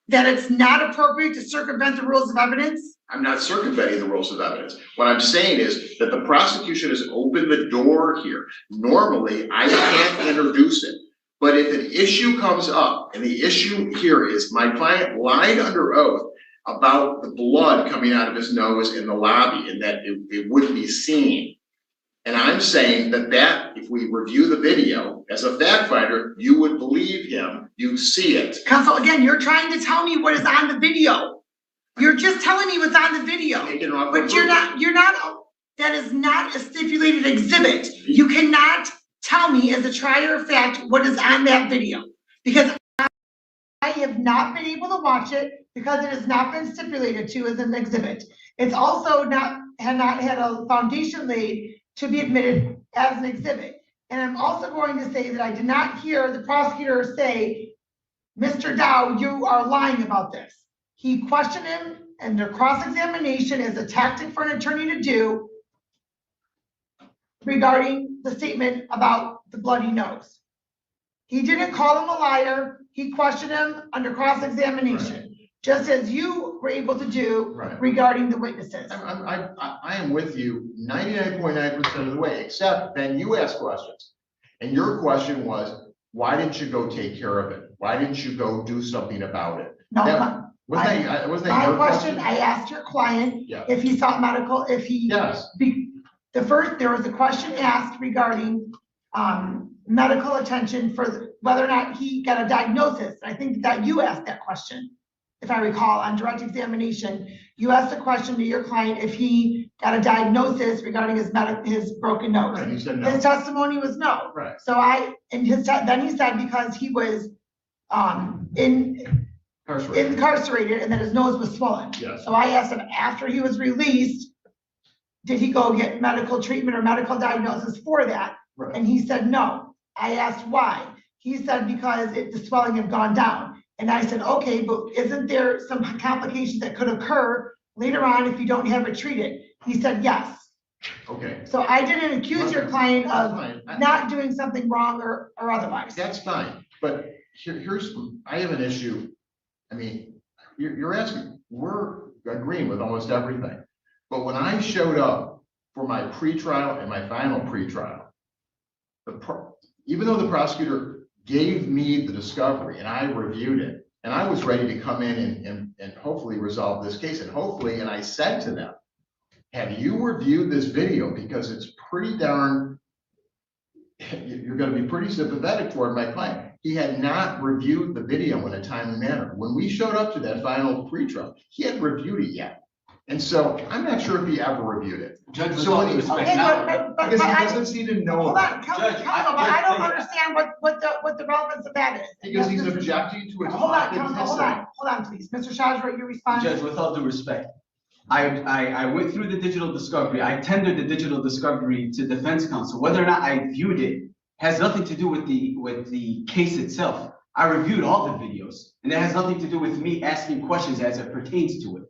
that it's not appropriate to circumvent the rules of evidence? I'm not circumventing the rules of evidence. What I'm saying is that the prosecution has opened the door here. Normally, I can't introduce it. But if an issue comes up, and the issue here is my client lied under oath about the blood coming out of his nose in the lobby and that it wouldn't be seen. And I'm saying that if we review the video, as a fact finder, you would believe him, you'd see it. Counsel, again, you're trying to tell me what is on the video. You're just telling me what's on the video, Make an offer. but you're not, that is not a stipulated exhibit. You cannot tell me as a trier of fact what is on that video. Because I have not been able to watch it because it has not been stipulated to as an exhibit. It's also not had a foundation laid to be admitted as an exhibit. And I'm also going to say that I did not hear the prosecutor say, Mr. Dow, you are lying about this. He questioned him under cross-examination as a tactic for an attorney to do regarding the statement about the bloody nose. He didn't call him a liar. He questioned him under cross-examination, just as you were able to do Right. regarding the witnesses. I am with you 99.9% of the way, except then you ask questions. And your question was, why didn't you go take care of it? Why didn't you go do something about it? No, Wasn't that my your question, I asked your client Yeah. if he sought medical, if he. Yes. There was a question asked regarding, medical attention for whether or not he got a diagnosis. I think that you asked that question, if I recall, on direct examination. You asked the question to your client if he got a diagnosis regarding his broken nose. Right, you said no. His testimony was no. Right. So then he said because he was, incarcerated and that his nose was swollen. Yes. So I asked him after he was released, did he go get medical treatment or medical diagnosis for that? Right. And he said no. I asked why. He said because the swelling had gone down. And I said, okay, but isn't there some complications that could occur later on if you don't have it treated? He said yes. Okay. So I didn't accuse your client That's of fine. not doing something wrong or otherwise. That's fine, but I have an issue. I mean, you're asking, we're agreeing with almost everything. But when I showed up for my pretrial and my final pretrial, even though the prosecutor gave me the discovery and I reviewed it, and I was ready to come in and hopefully resolve this case, and I said to them, have you reviewed this video? Because it's pretty darn, you're going to be pretty sympathetic toward my client. He had not reviewed the video in a timely manner. When we showed up to that final pretrial, he hadn't reviewed it yet. And so I'm not sure if he ever reviewed it. Judge, with So all when due he- respect, Okay, now, but Because he I- doesn't seem to know Hold about on, it. counsel, Judge, but I don't Judge, understand what the relevance of that is. Because he's Yes, Mr. objecting to it. Hold on, counsel, hold on, please. Mr. Shadra, your response? Judge, with all due respect, I went through the digital discovery. I tendered the digital discovery to defense counsel. Whether or not I viewed it has nothing to do with the case itself. I reviewed all the videos, and it has nothing to do with me asking questions as it pertains to it.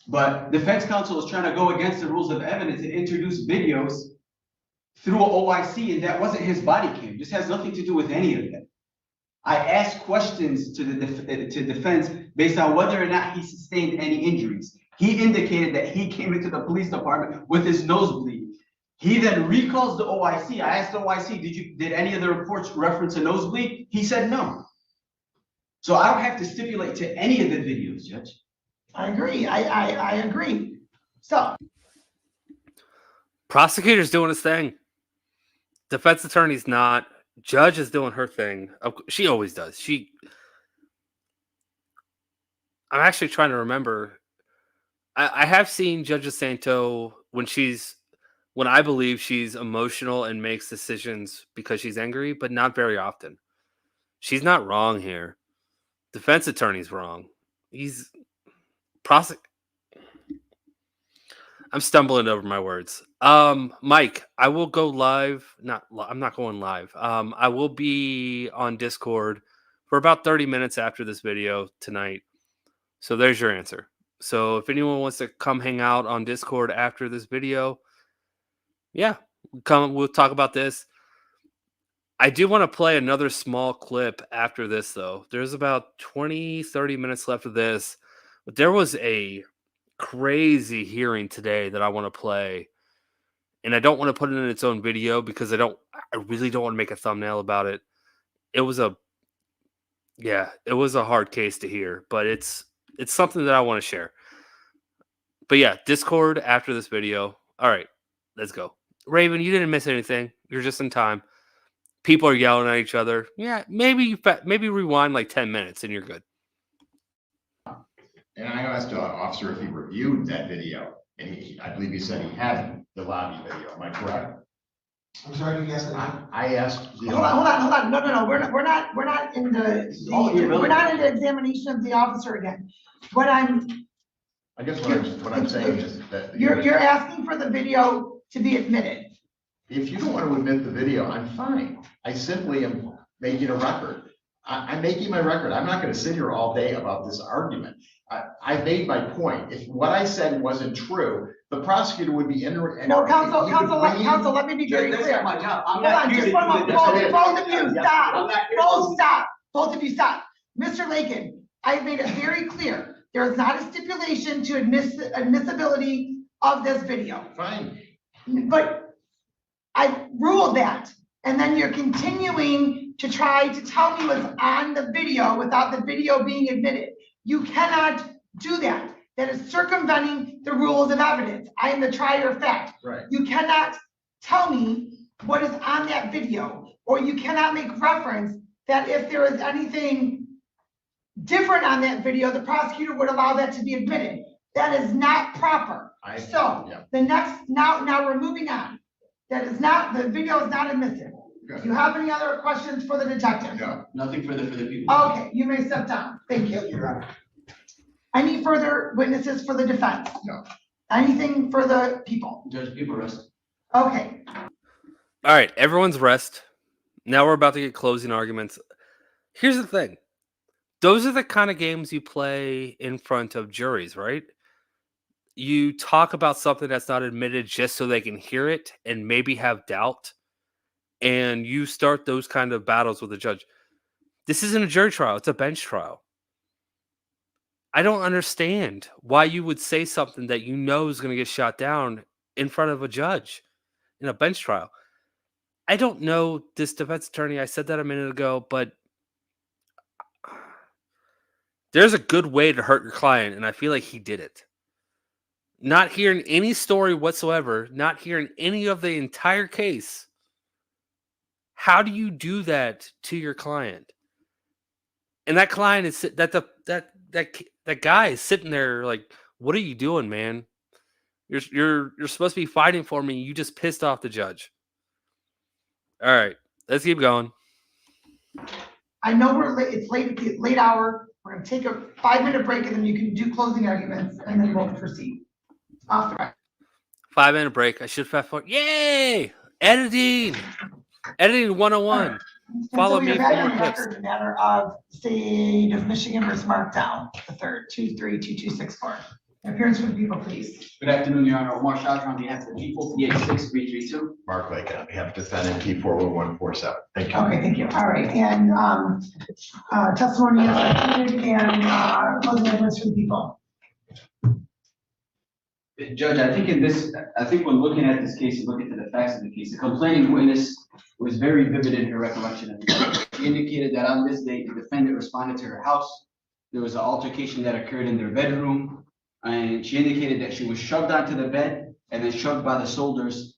But defense counsel is trying to go against the rules of evidence and introduce videos through an OIC, and that wasn't his body cam. This has nothing to do with any of that. I asked questions to defense based on whether or not he sustained any injuries. He indicated that he came into the police department with his nose bleeding. He then recalls the OIC. I asked the OIC, did any of the reports reference a nosebleed? He said no. So I don't have to stipulate to any of the videos, Judge. I agree, I agree. So, Prosecutor's doing his thing. Defense attorney's not. Judge is doing her thing. She always does. I'm actually trying to remember. I have seen Judge DiSanto when I believe she's emotional and makes decisions because she's angry, but not very often. She's not wrong here. Defense attorney's wrong. I'm stumbling over my words. Mike, I will go live. I'm not going live. I will be on Discord for about 30 minutes after this video tonight. So there's your answer. So if anyone wants to come hang out on Discord after this video, yeah, we'll talk about this. I do want to play another small clip after this, though. There's about 20-30 minutes left of this. But there was a crazy hearing today that I want to play. And I don't want to put it in its own video because I really don't want to make a thumbnail about it. It was a hard case to hear, but it's something that I want to share. But yeah, Discord after this video. All right, let's go. Raven, you didn't miss anything. You're just in time. People are yelling at each other. Yeah, maybe rewind like 10 minutes and you're good. And I asked the officer if he reviewed that video, and I believe he said he had the lobby video. Am I correct? I'm sorry, you asked that. I asked the. Hold on, no, we're not in we're not in the examination of the officer again. I guess what I'm saying is that. You're asking for the video to be admitted. If you don't want to admit the video, I'm fine. I simply am making a record. I'm making my record. I'm not gonna sit here all day about this argument. I made my point. If what I said wasn't true, the prosecutor would be in. No, counsel, let me be very That's clear. not my job. I'm Hold not on, here just to one do moment, that. both of you, stop. I'm not here Both to- stop, both of you stop. Mr. Lakin, I've made it very clear, there is not a stipulation to admissibility of this video. Fine. But I ruled that, and then you're continuing to try to tell me what's on the video without the video being admitted. You cannot do that. That is circumventing the rules of evidence. I am the trier of fact. Right. You cannot tell me what is on that video, or you cannot make reference that if there is anything different on that video, the prosecutor would allow that to be admitted. That is not proper. The next, now we're moving on. That is not, the video is not admissible. Good. Do you have any other questions for the detective? No. Nothing further for the people. Okay, you may step down. Thank you, Your Honor. Any further witnesses for the defense? No. Anything for the people? Judge, people rest. Okay, All right, everyone's rest. Now we're about to get closing arguments. Here's the thing. Those are the kind of games you play in front of juries, right? You talk about something that's not admitted just so they can hear it and maybe have doubt. And you start those kind of battles with the judge. This isn't a jury trial. It's a bench trial. I don't understand why you would say something that you know is going to get shot down in front of a judge in a bench trial. I don't know this defense attorney. I said that a minute ago, but there's a good way to hurt your client, and I feel like he did it. Not hearing any story whatsoever, not hearing any of the entire case. How do you do that to your client? And that client is that guy is sitting there like, what are you doing, man? You're supposed to be fighting for me. You just pissed off the judge. All right, let's keep going. I know we're late, it's late hour. We're gonna take a 5-minute break and then you can do closing arguments and then we'll proceed. Off the record. 5-minute break. I should fast forward. Yay! Editing 101. Follow me for more tips. The matter of State of Michigan versus Markdown, the third, 232264. Appearance for the people, please. Good afternoon, Your Honor. Omar Shah on behalf of the people, PA6332. Mark Lake on behalf of defendant P41147. Thank you. Okay, thank you. All right, and testimony is included and closing arguments for the people. Judge, I think when looking at this case and looking at the facts of the case, the complaining witness was very vivid in her recollection of the case. She indicated that on this date, the defendant responded to her house. There was an altercation that occurred in their bedroom, and she indicated that she was shoved onto the bed and then shoved by the shoulders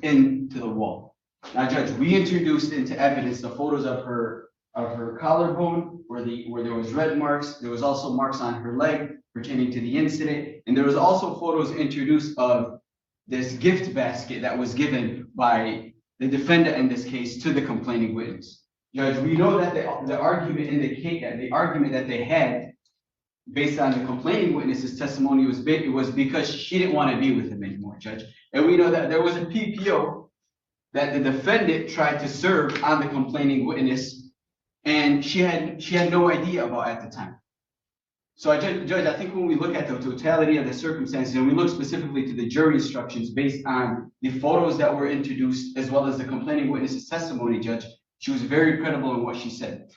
into the wall. Now, Judge, we introduced into evidence the photos of her collarbone where there was red marks. There was also marks on her leg pertaining to the incident, and there was also photos introduced of this gift basket that was given by the defendant in this case to the complaining witness. Judge, we know that the argument in the case, the argument that they had based on the complaining witness's testimony was because she didn't want to be with him anymore, Judge. And we know that there was a PPO that the defendant tried to serve on the complaining witness, and she had no idea about at the time. So, Judge, I think when we look at the totality of the circumstances, and we look specifically to the jury instructions based on the photos that were introduced, as well as the complaining witness's testimony, Judge, she was very credible in what she said.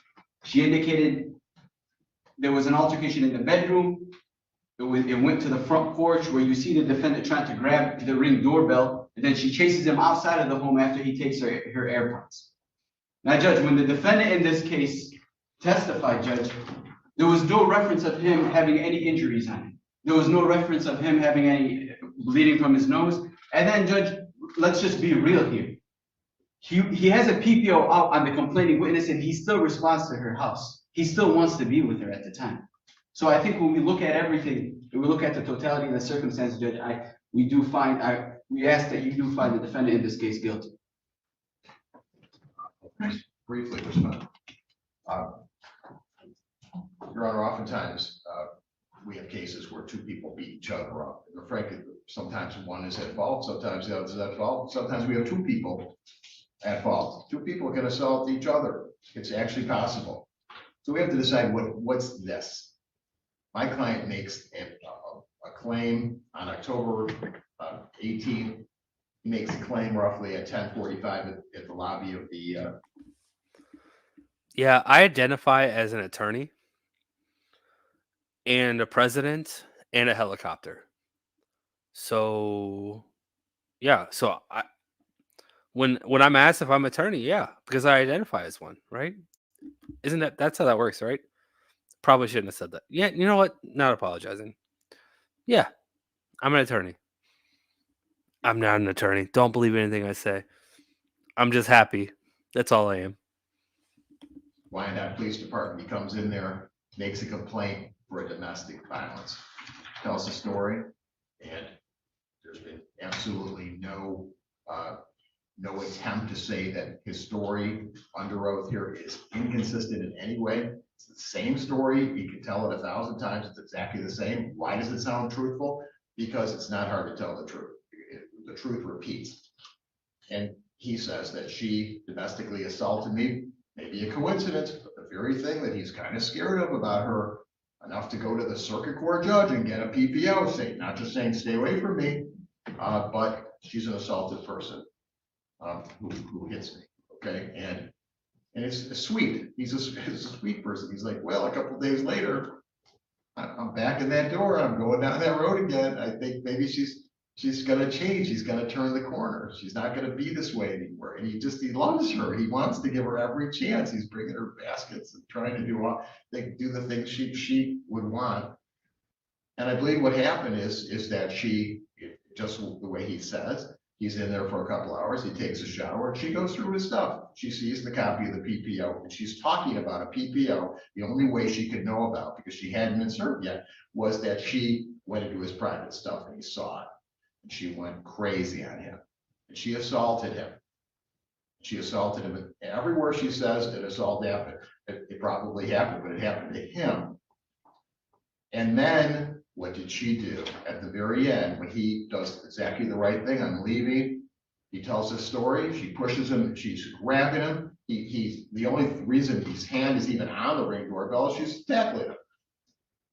She indicated there was an altercation in the bedroom. It went to the front porch where you see the defendant trying to grab the Ring doorbell, and then she chases him outside of the home after he takes her AirPods. Now, Judge, when the defendant in this case testified, Judge, there was no reference of him having any injuries on him. There was no reference of him having any bleeding from his nose. And then, Judge, let's just be real here. He has a PPO out on the complaining witness, and he still responds to her house. He still wants to be with her at the time. So I think when we look at everything, and we look at the totality of the circumstances, Judge, we ask that you do find the defendant in this case guilty. Briefly respond. Your Honor, oftentimes, we have cases where two people beat each other up. And frankly, sometimes one is at fault, sometimes the other is at fault. Sometimes we have two people at fault. Two people can assault each other. It's actually possible. So we have to decide what's this. My client makes a claim on October 18th. He makes a claim roughly at 10:45 at the lobby of the. Yeah, I identify as an attorney and a president and a helicopter. So, yeah. So when I'm asked if I'm an attorney, yeah, because I identify as one, right? Isn't that's how that works, right? Probably shouldn't have said that. Yeah, you know what? Not apologizing. Yeah, I'm an attorney. I'm not an attorney. Don't believe anything I say. I'm just happy. That's all I am. Wyandotte Police Department, he comes in there, makes a complaint for a domestic violence, tells the story, and there's been absolutely no attempt to say that his story under oath here is inconsistent in any way. It's the same story. You can tell it 1,000 times. It's exactly the same. Why does it sound truthful? Because it's not hard to tell the truth. The truth repeats. And he says that she domestically assaulted me. Maybe a coincidence, but the very thing that he's kind of scared of about her, enough to go to the circuit court judge and get a PPO, not just saying stay away from me, but she's an assaulted person who hits me. Okay, and it's sweet. He's a sweet person. He's like, well, a couple days later, I'm back in that door. I'm going down that road again. I think maybe she's gonna change. She's gonna turn the corner. She's not gonna be this way anymore. And he loves her. He wants to give her every chance. He's bringing her baskets and trying to do the things she would want. And I believe what happened is that she, just the way he says, he's in there for a couple hours. He takes a shower. And she goes through his stuff. She sees the copy of the PPO, and she's talking about a PPO. The only way she could know about, because she hadn't been served yet, was that she went into his private stuff and he saw it. And she went crazy on him. And she assaulted him. She assaulted him everywhere she says an assault happened. It probably happened, but it happened to him. And then what did she do? At the very end, when he does exactly the right thing, I'm leaving, he tells his story, she pushes him, she's grabbing him. He's the only reason his hand is even on the ring doorbell, she's tackling him.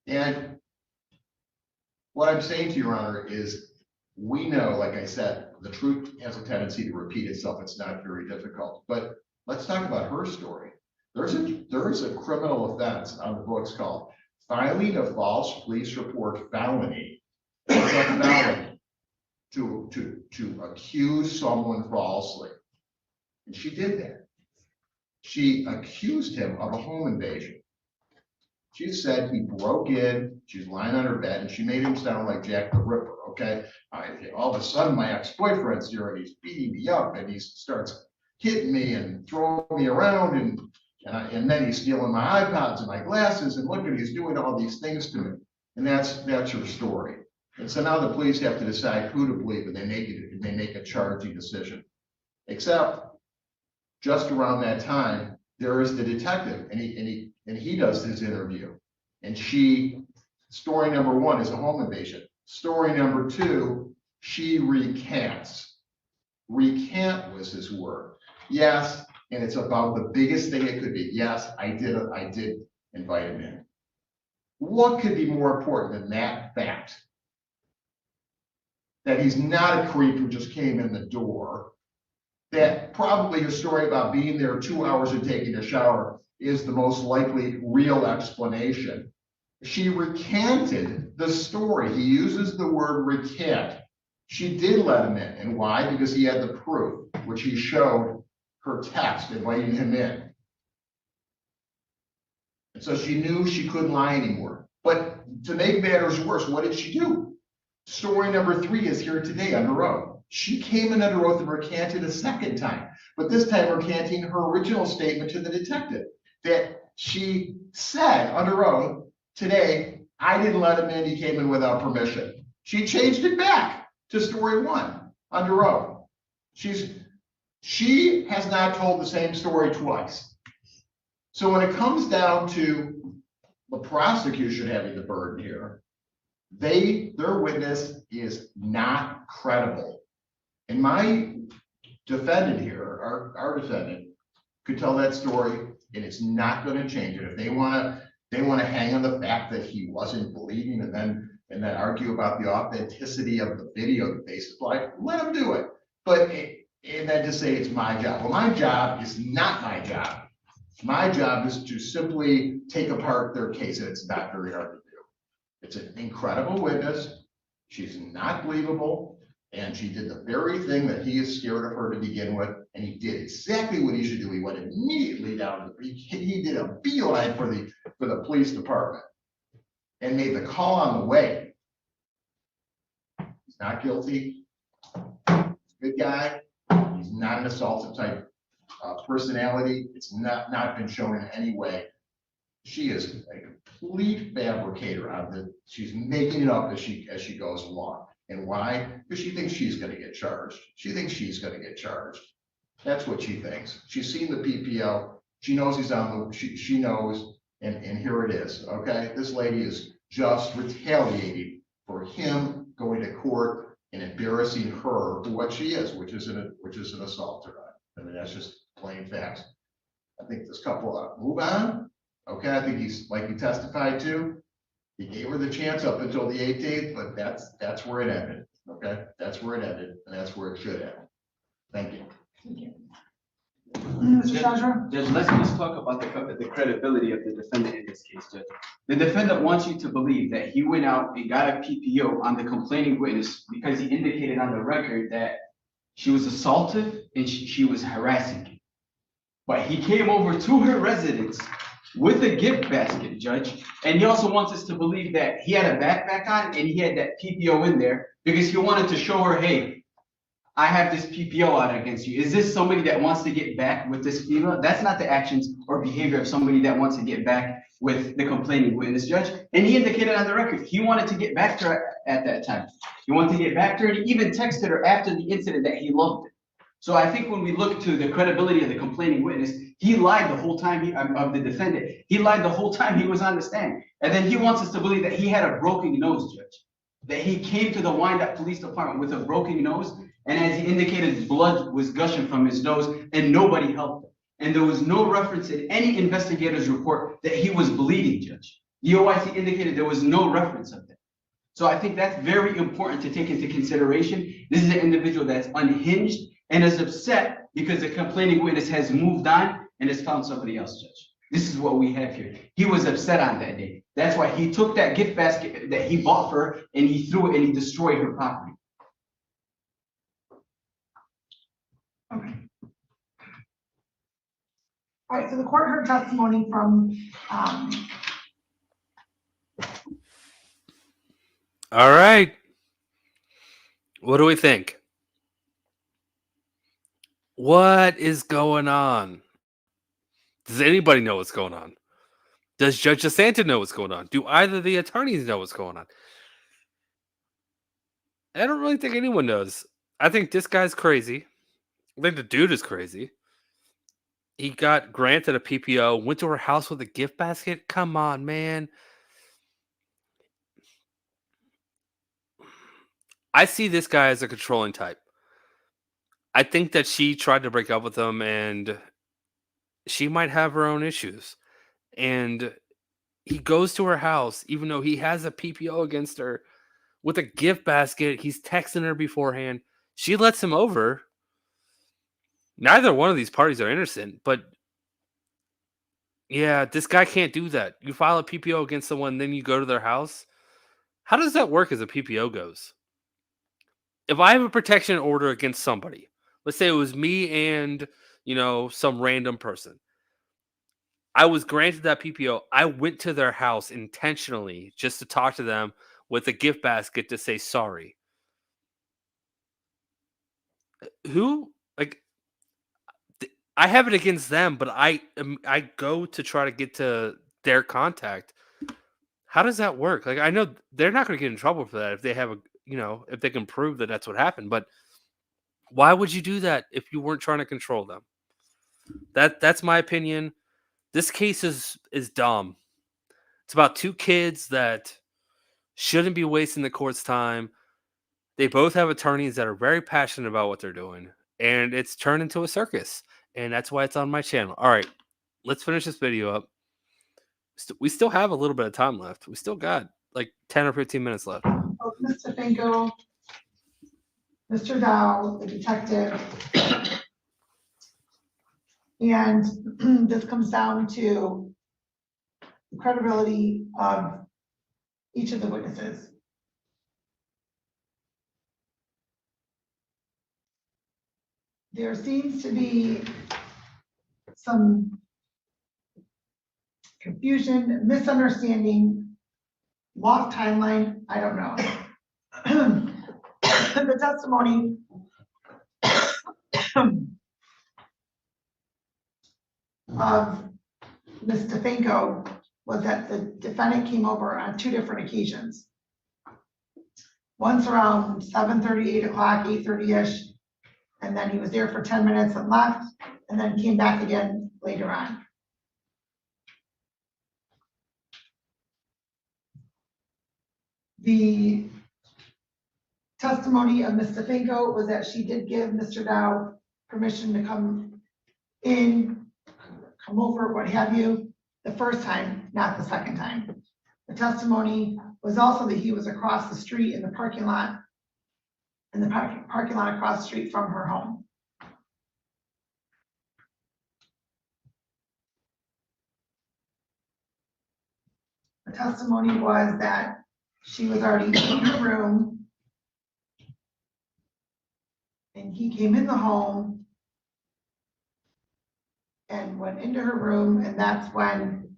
And what I'm saying to Your Honor is, we know, like I said, the truth has a tendency to repeat itself. It's not very difficult, but let's talk about her story. There is a criminal offense on the books called filing a false police report felony. It's a felony to accuse someone falsely. And she did that. She accused him of a home invasion. She said he broke in, she's lying on her bed, and she made him sound like Jack the Ripper, okay? All of a sudden, my ex-boyfriend's here, and he's beating me up, and he starts hitting me and throwing me around, and then he's stealing my iPods and my glasses, and look, he's doing all these things to me. And that's her story. And so now the police have to decide who to believe, and they make a charging decision. Except, just around that time, there is the detective, and he does his interview. And story number one is a home invasion. Story number two, she recants. Recant was his word. Yes, and it's about the biggest thing it could be. Yes, I did invite him in. What could be more important than that fact? That he's not a creep who just came in the door. That probably a story about being there 2 hours and taking a shower is the most likely real explanation. She recanted the story. He uses the word recant. She did let him in. And why? Because he had the proof, which he showed her text inviting him in. And so she knew she couldn't lie anymore. But to make matters worse, what did she do? Story number three is here today under oath. She came in under oath and recanted a second time, but this time recanting her original statement to the detective that she said under oath today, I didn't let him in, he came in without permission. She changed it back to story one under oath. She has not told the same story twice. So when it comes down to the prosecution having the burden here, their witness is not credible. And my defendant here, our defendant, could tell that story and it's not going to change it. If they want to hang on the fact that he wasn't bleeding and then argue about the authenticity of the video that they supplied, let them do it. But and then to say it's my job. Well, my job is not my job. My job is to simply take apart their case, and it's not very hard to do. It's an incredible witness. She's not believable, and she did the very thing that he is scared of her to begin with, and he did exactly what he should do. He went immediately down to he did a beeline for the police department and made the call on the way. He's not guilty. He's a good guy. He's not an assaultive type personality. It's not been shown in any way. She is a complete fabricator of it. She's making it up as she goes along. And why? Because she thinks she's going to get charged. She thinks she's going to get charged. That's what she thinks. She's seen the PPO. She knows he's on the. She knows, and here it is. Okay, this lady is just retaliating for him going to court and embarrassing her for what she is, which is an assaulter. I mean, that's just plain facts. I think this couple move on. Okay, I think he's like he testified to. He gave her the chance up until the 18th, but that's where it ended. Okay, that's where it ended, and that's where it should end. Thank you. Mr. Shadra? Judge, let's talk about the credibility of the defendant in this case, Judge. The defendant wants you to believe that he went out and got a PPO on the complaining witness because he indicated on the record that she was assaultive and she was harassing him. But he came over to her residence with a gift basket, Judge. And he also wants us to believe that he had a backpack on and he had that PPO in there because he wanted to show her, hey, I have this PPO out against you. Is this somebody that wants to get back with this female? That's not the actions or behavior of somebody that wants to get back with the complaining witness, Judge. And he indicated on the record, he wanted to get back to her at that time. He wanted to get back to her, and he even texted her after the incident that he loved it. So I think when we look to the credibility of the complaining witness, he lied the whole time of the defendant. He lied the whole time he was on the stand. And then he wants us to believe that he had a broken nose, Judge. That he came to the Wyandotte Police Department with a broken nose. And as he indicated, blood was gushing from his nose and nobody helped him. And there was no reference in any investigator's report that he was bleeding, Judge. The OIC indicated there was no reference of that. So I think that's very important to take into consideration. This is an individual that's unhinged and is upset because the complaining witness has moved on and has found somebody else, Judge. This is what we have here. He was upset on that day. That's why he took that gift basket that he bought for her and he threw it and he destroyed her property. Okay. All right, so the court heard testimony from, All right. What do we think? What is going on? Does anybody know what's going on? Does Judge DiSanto know what's going on? Do either of the attorneys know what's going on? I don't really think anyone knows. I think this guy's crazy. I think the dude is crazy. He got granted a PPO, went to her house with a gift basket. Come on, man. I see this guy as a controlling type. I think that she tried to break up with him and she might have her own issues. And he goes to her house, even though he has a PPO against her, with a gift basket. He's texting her beforehand. She lets him over. Neither one of these parties are innocent, but yeah, this guy can't do that. You file a PPO against someone, then you go to their house. How does that work as a PPO goes? If I have a protection order against somebody, let's say it was me and, some random person. I was granted that PPO. I went to their house intentionally just to talk to them with a gift basket to say sorry. I have it against them, but I go to try to get to their contact. How does that work? Like, I know they're not going to get in trouble for that if they have a, if they can prove that that's what happened. But why would you do that if you weren't trying to control them? That's my opinion. This case is dumb. It's about two kids that shouldn't be wasting the court's time. They both have attorneys that are very passionate about what they're doing, and it's turned into a circus. And that's why it's on my channel. All right, let's finish this video up. We still have a little bit of time left. We still got like 10 or 15 minutes left. So Mr. Finkel, Mr. Dow, the detective. And this comes down to the credibility of each of the witnesses. There seems to be some confusion, misunderstanding, lost timeline, I don't know. The testimony of Ms. DeFinco was that the defendant came over on 2 different occasions. Once around 7:30, 8 o'clock, 8:30-ish, and then he was there for 10 minutes and left, and then came back again later on. The testimony of Ms. DeFinco was that she did give Mr. Dow permission to come in, come over, what have you, the first time, not the second time. The testimony was also that he was across the street in the parking lot, across the street from her home. The testimony was that she was already in her room and he came in the home and went into her room, and that's when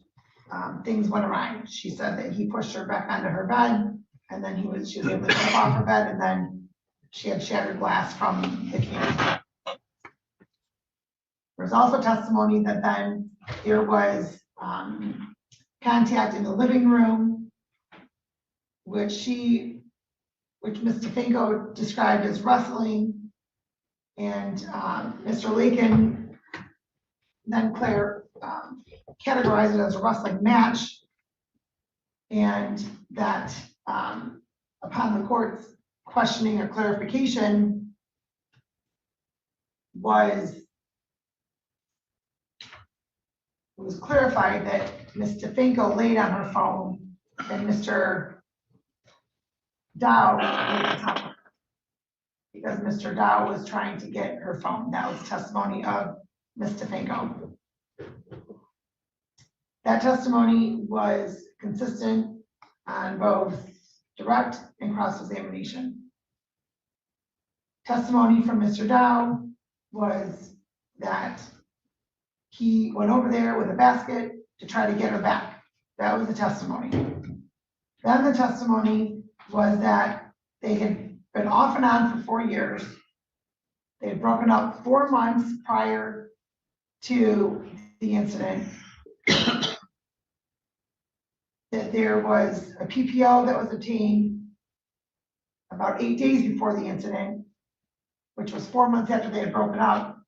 things went awry. She said that he pushed her back onto her bed, and then she was able to jump off her bed, and then she had shattered glass from the can. There's also testimony that then there was contact in the living room, which Ms. DeFinco described as wrestling, and Mr. Lakin then categorized it as a wrestling match, and that upon the court's questioning or clarification it was clarified that Ms. DeFinco laid on her phone and Mr. Dow laid on top of her because Mr. Dow was trying to get her phone. That was testimony of Ms. DeFinco. That testimony was consistent on both direct and cross-examination. Testimony from Mr. Dow was that he went over there with a basket to try to get her back. That was the testimony. Then the testimony was that they had been off and on for 4 years. They had broken up 4 months prior to the incident. That there was a PPO that was obtained about 8 days before the incident, which was 4 months after they had broken up.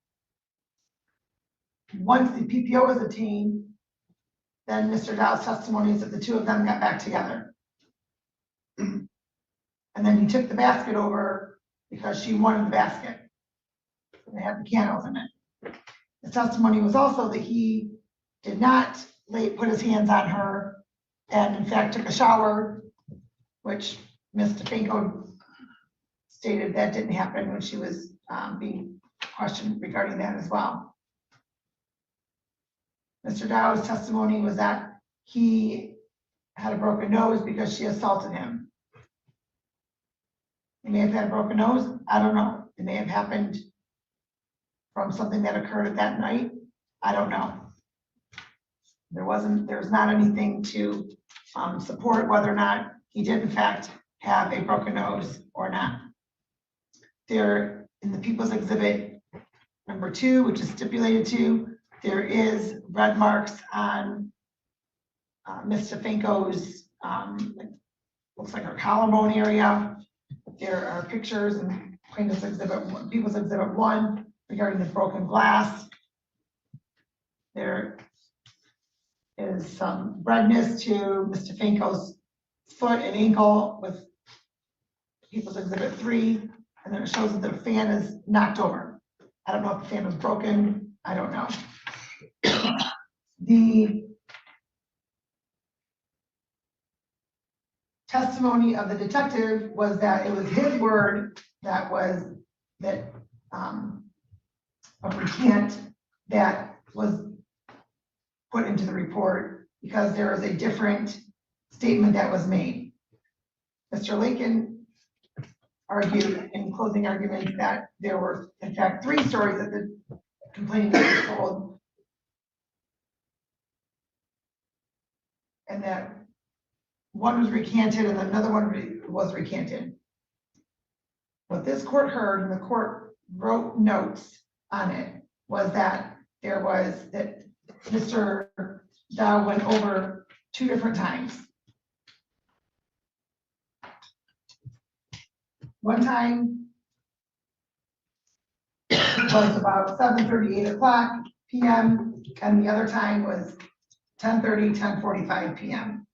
Once the PPO was obtained, then Mr. Dow's testimony is that the 2 of them got back together. And then he took the basket over because she wanted the basket. They had the candles in it. The testimony was also that he did not put his hands on her and in fact took a shower, which Ms. DeFinco stated that didn't happen when she was being questioned regarding that as well. Mr. Dow's testimony was that he had a broken nose because she assaulted him. He may have had a broken nose, I don't know. It may have happened from something that occurred at that night, I don't know. There's not anything to support whether or not he did in fact have a broken nose or not. There, in the People's Exhibit number 2, which is stipulated to, there is red marks on Ms. DeFinco's looks like our collarbone area. There are pictures and plaintiff's exhibit, people's exhibit 1 regarding the broken glass. There is some redness to Mr. Finko's foot and ankle with people's exhibit 3, and then it shows that the fan is knocked over. I don't know if the fan was broken, I don't know. The testimony of the detective was that it was his word that a recant that was put into the report because there was a different statement that was made. Mr. Lincoln argued in closing arguments that there were in fact 3 stories that the complainant was told, and that one was recanted and another one was recanted. What this court heard, and the court wrote notes on it, was that Mr. Dow went over 2 different times. One time was about 7:30, 8 o'clock p.m., and the other time was 10:30, 10:45 p.m.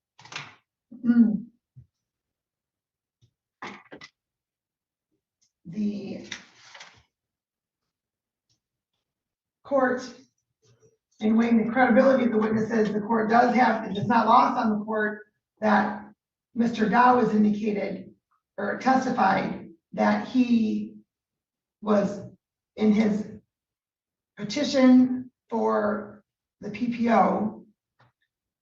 The court, in weighing the credibility of the witnesses, the court does have, it's not lost on the court that Mr. Dow has indicated or testified that he was, in his petition for the PPO,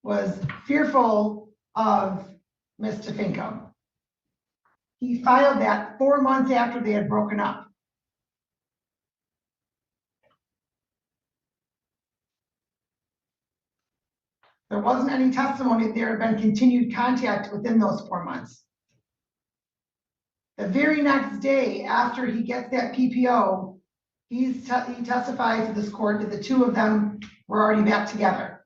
was fearful of Mr. Finko. He filed that 4 months after they had broken up. There wasn't any testimony that there had been continued contact within those 4 months. The very next day after he gets that PPO, he testifies to this court that the 2 of them were already back together.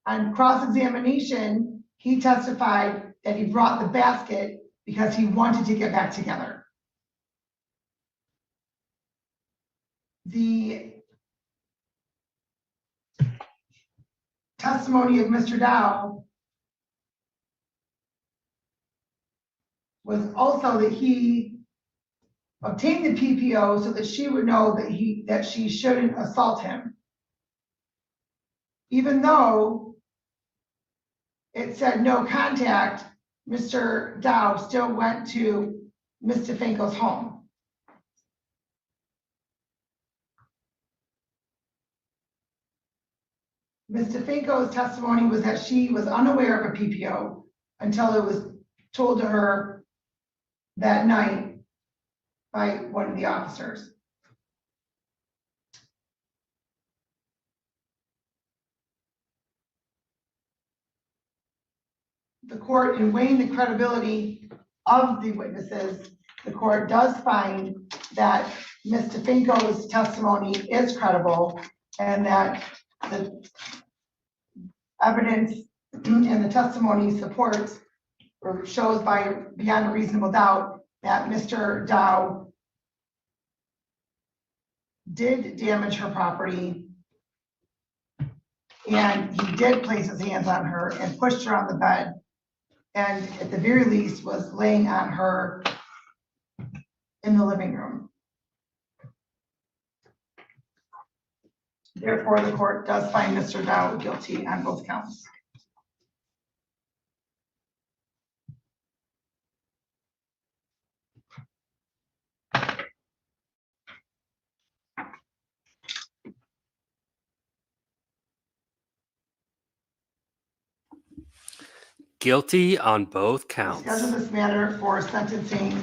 On cross-examination, he testified that he brought the basket because he wanted to get back together. The testimony of Mr. Dow was also that he obtained the PPO so that she would know that she shouldn't assault him, even though it said no contact. Mr. Dow still went to Mr. Finko's home. Mr. Finko's testimony was that she was unaware of a PPO until it was told to her that night by one of the officers. The court, in weighing the credibility of the witnesses, the court does find that Mr. Finko's testimony is credible and that the evidence and the testimony supports or shows beyond a reasonable doubt that Mr. Dow did damage her property and he did place his hands on her and pushed her on the bed, and at the very least was laying on her in the living room. Therefore, the court does find Mr. Dow guilty on both counts. Guilty on both counts. Schedule this matter for sentencing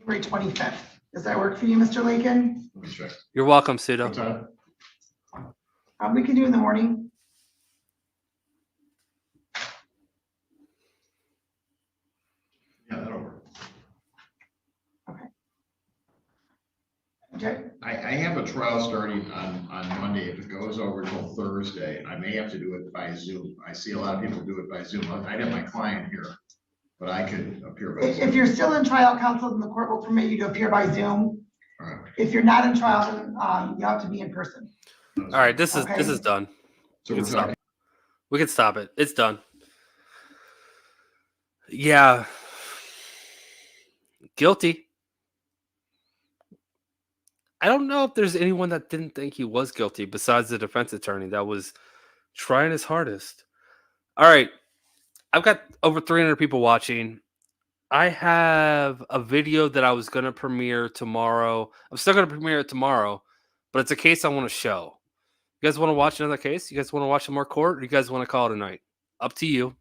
January 25th. Does that work for you, Mr. Lincoln? You're welcome, Sudo. What time? We can do in the morning. Yeah, that'll work. Okay, I have a trial starting on Monday. If it goes over till Thursday, I may have to do it by Zoom. I see a lot of people do it by Zoom. I'd have my client here, but I could appear by if Zoom. you're still in trial, counsel, then the court will permit you to appear by Zoom. All right. If you're not in trial, then you have to be in person. All right, this is Okay. done. So We we're can stop. talking, We can stop it. It's done. Yeah. Guilty. I don't know if there's anyone that didn't think he was guilty besides the defense attorney that was trying his hardest. All right. I've got over 300 people watching. I have a video that I was going to premiere tomorrow. I'm still going to premiere it tomorrow, but it's a case I want to show. You guys want to watch another case? You guys want to watch some more court? Or you guys want to call it a night? Up to you.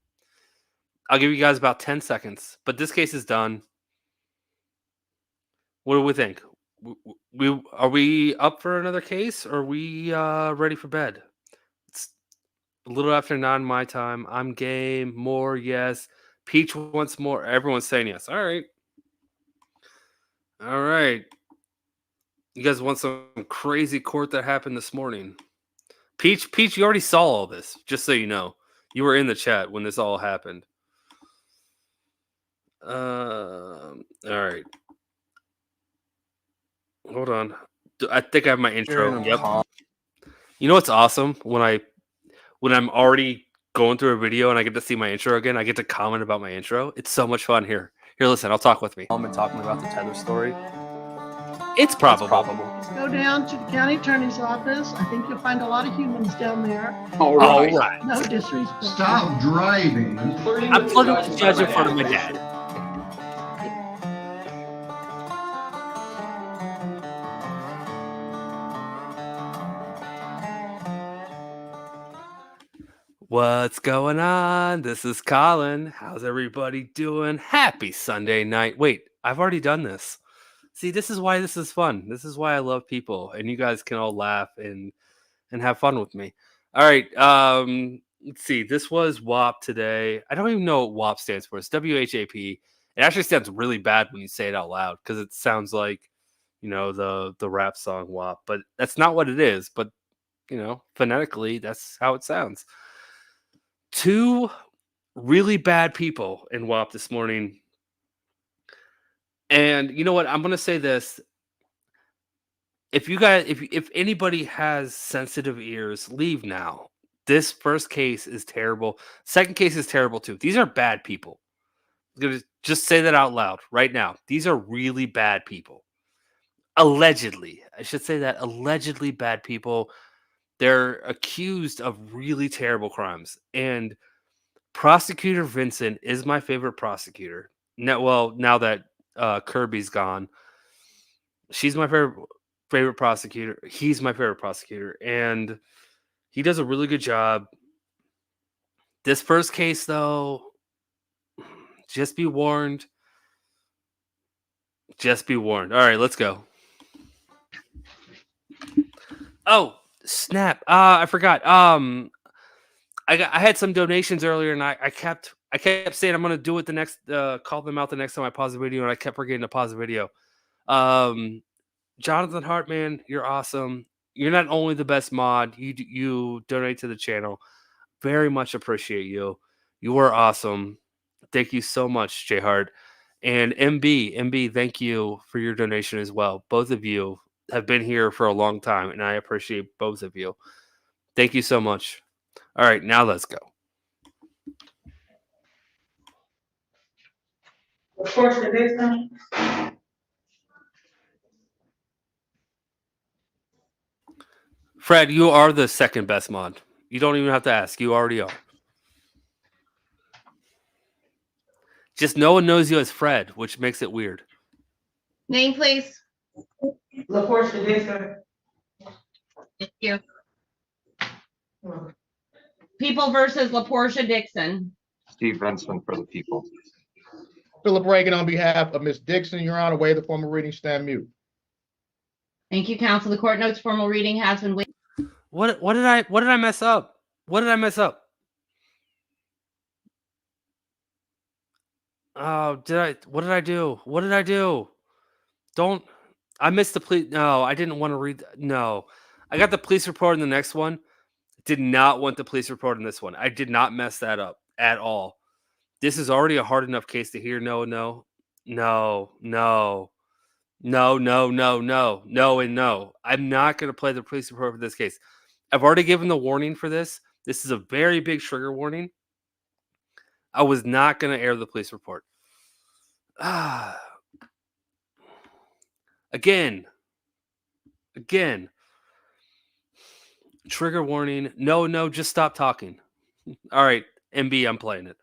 I'll give you guys about 10 seconds, but this case is done. What do we think? Are we up for another case? Or are we ready for bed? It's a little after 9 my time. I'm game. More, yes. Peach wants more. Everyone's saying yes. All right. All right. You guys want some crazy court that happened this morning? Peach, you already saw all this, just so you know. You were in the chat when this all happened. All right. Hold on. I think I have my intro. Yep. You know what's awesome? When I'm already going through a video and I get to see my intro again, I get to comment about my intro. It's so much fun. Here, listen, I'll talk with me. I'm talking about the Tether story. It's probable. Let's go down to the county attorney's office. I think you'll find a lot of humans down there. All right. No disrespect. Stop driving. I'm flirting with the judge in front of my dad. What's going on? This is Colin. How's everybody doing? Happy Sunday night. Wait, I've already done this. See, this is why this is fun. This is why I love people, and you guys can all laugh and have fun with me. All right. Let's see. This was WAP today. I don't even know what WAP stands for. It's WHAP. It actually sounds really bad when you say it out loud because it sounds like, the rap song WAP, but that's not what it is. But phonetically, that's how it sounds. 2 really bad people in WAP this morning. And you know what? I'm going to say this. If you guys, if anybody has sensitive ears, leave now. This first case is terrible. Second case is terrible too. These are bad people. I'm going to just say that out loud right now. These are really bad people. Allegedly. I should say that. Allegedly bad people. They're accused of really terrible crimes. And Prosecutor Vincent is my favorite prosecutor. Now that Kirby's gone, she's my favorite prosecutor. He's my favorite prosecutor, and he does a really good job. This first case, though, just be warned. Just be warned. All right, let's go. Oh, snap. I forgot. I had some donations earlier, and I kept saying I'm gonna do it the next call them out the next time I pause the video, and I kept forgetting to pause the video. Jonathan Hartman, you're awesome. You're not only the best mod, you donate to the channel. Very much appreciate you. You are awesome. Thank you so much, J Hart. And MB, thank you for your donation as well. Both of you have been here for a long time, and I appreciate both of you. Thank you so much. All right, now let's go. Fred, you are the second best mod. You don't even have to ask. You already are. Just no one knows you as Fred, which makes it weird. Name, please. LaPortia Dixon. Thank you. People versus LaPortia Dixon. Steve Renson for the people. Philip Reagan on behalf of Ms. Dixon, Your Honor, waive the formal reading, stand mute. Thank you, counsel. The court notes formal reading has been waived. What did I mess up? What did I mess up? Oh, what did I do? What did I do? Don't I missed the police. No, I didn't want to read. No, I got the police report in the next one. Did not want the police report in this one. I did not mess that up at all. This is already a hard enough case to hear. No, no, no, no, no, no, no, no, no, and no. I'm not going to play the police report for this case. I've already given the warning for this. This is a very big trigger warning. I was not going to air the police report. Again. Trigger warning. No, just stop talking. All right, MB, I'm playing it.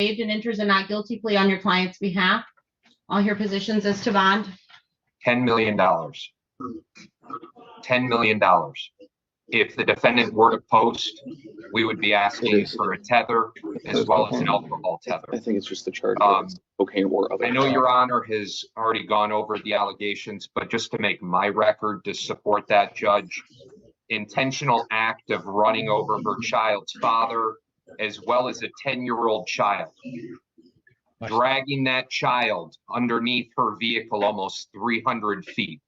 Waived and enters a not guilty plea on your client's behalf. All your positions as to bond. $10 million. $10 million. If the defendant were to post, we would be asking for a tether as well as an alcohol tether. I think it's just the charge. Cocaine or other. I know Your Honor has already gone over the allegations, but just to make my record to support that, Judge, intentional act of running over her child's father, as well as a 10-year-old child, dragging that child underneath her vehicle almost 300 feet.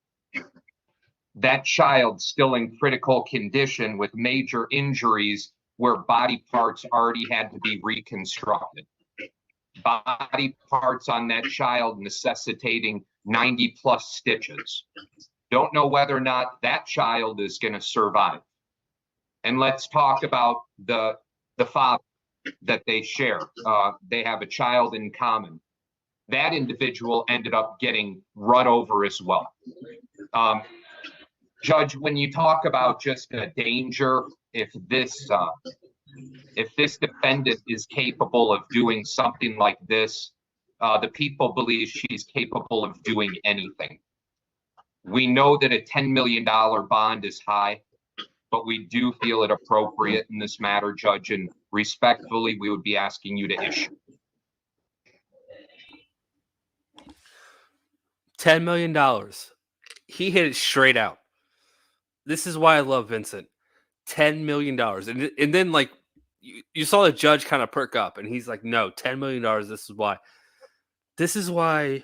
That child still in critical condition with major injuries where body parts already had to be reconstructed. Body parts on that child necessitating 90 plus stitches. Don't know whether or not that child is going to survive. And let's talk about the father that they share. They have a child in common. That individual ended up getting run over as well. Judge, when you talk about just a danger, if this defendant is capable of doing something like this, the people believe she's capable of doing anything. We know that a $10 million bond is high, but we do feel it appropriate in this matter, Judge, and respectfully, we would be asking you to issue. $10 million. He hit it straight out. This is why I love Vincent. $10 million. And then, like, you saw the judge kind of perk up, and he's like, no, $10 million, this is why. This is why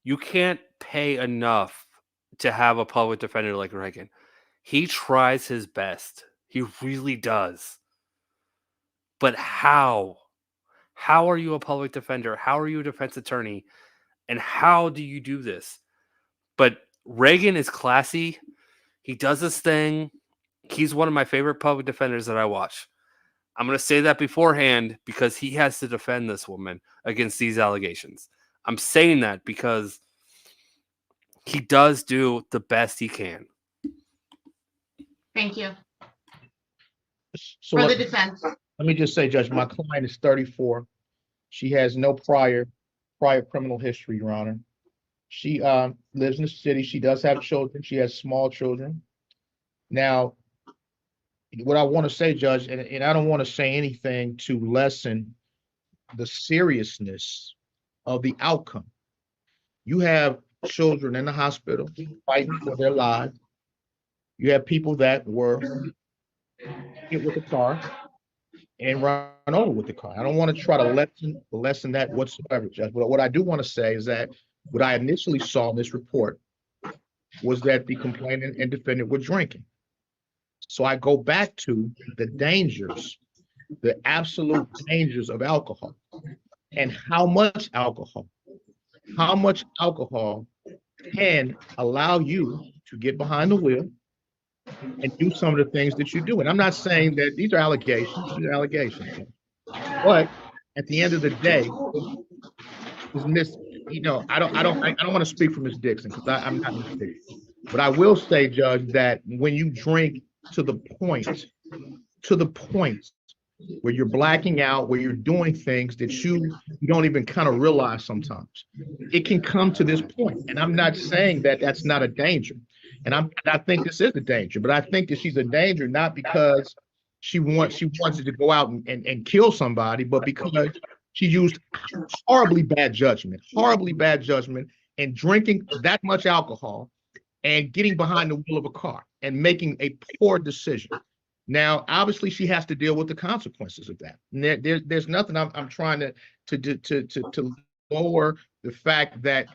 you can't pay enough to have a public defender like Reagan. He tries his best. He really does. But how? How are you a public defender? How are you a defense attorney? And how do you do this? But Reagan is classy. He does his thing. He's one of my favorite public defenders that I watch. I'm going to say that beforehand because he has to defend this woman against these allegations. I'm saying that because he does do the best he can. Thank you. So For the defense. let me just say, Judge, my client is 34. She has no prior criminal history, Your Honor. She lives in the city. She does have children. She has small children. Now, what I want to say, Judge, and I don't want to say anything to lessen the seriousness of the outcome. You have children in the hospital fighting for their lives. You have people that were hit with a car and run over with the car. I don't want to try to lessen that whatsoever, Judge. But what I do want to say is that what I initially saw in this report was that the complainant and defendant were drinking. So I go back to the dangers, the absolute dangers of alcohol and how much alcohol can allow you to get behind the wheel and do some of the things that you do. And I'm not saying that these are allegations, but at the end of the day, I don't want to speak for Ms. Dixon because I'm not Ms. Dixon. But I will say, Judge, that when you drink to the point where you're blacking out, where you're doing things that you don't even kind of realize sometimes, it can come to this point. And I'm not saying that that's not a danger. And I think this is a danger, but I think that she's a danger not because she wants to go out and kill somebody, but because she used horribly bad judgment and drinking that much alcohol and getting behind the wheel of a car and making a poor decision. Now, obviously, she has to deal with the consequences of that. And there's nothing I'm trying to lower the fact that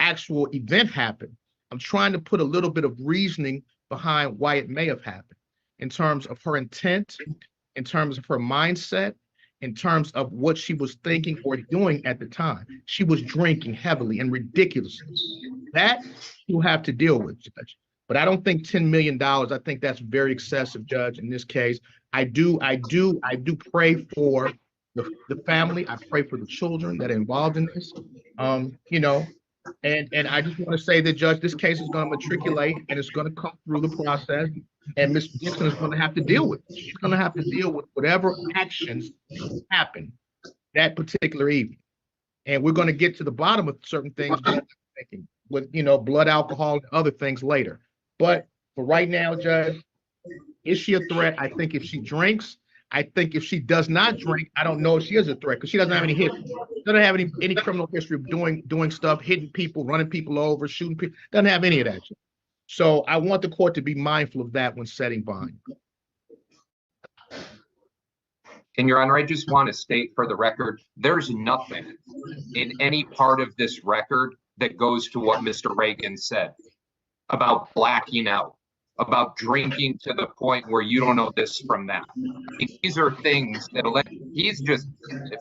actual event happened. I'm trying to put a little bit of reasoning behind why it may have happened in terms of her intent, in terms of her mindset, in terms of what she was thinking or doing at the time. She was drinking heavily and ridiculously. That you'll have to deal with, Judge. But I don't think $10 million, I think that's very excessive, Judge, in this case. I do pray for the family. I pray for the children that are involved in this. You know, and I just want to say that, Judge, this case is going to matriculate and it's going to come through the process. And Ms. Dixon is going to have to deal with it. She's going to have to deal with whatever actions happen that particular evening. And we're going to get to the bottom of certain things with, you know, blood alcohol and other things later. But for right now, Judge, is she a threat? I think if she drinks, I think if she does not drink, I don't know if she is a threat because she doesn't have any history. Doesn't have any criminal history of doing stuff, hitting people, running people over, shooting people. Doesn't have any of that. So I want the court to be mindful of that when setting bond. And Your Honor, I just want to state for the record, there's nothing in any part of this record that goes to what Mr. Reagan said about blacking out, about drinking to the point where you don't know this from that. These are things that he's just,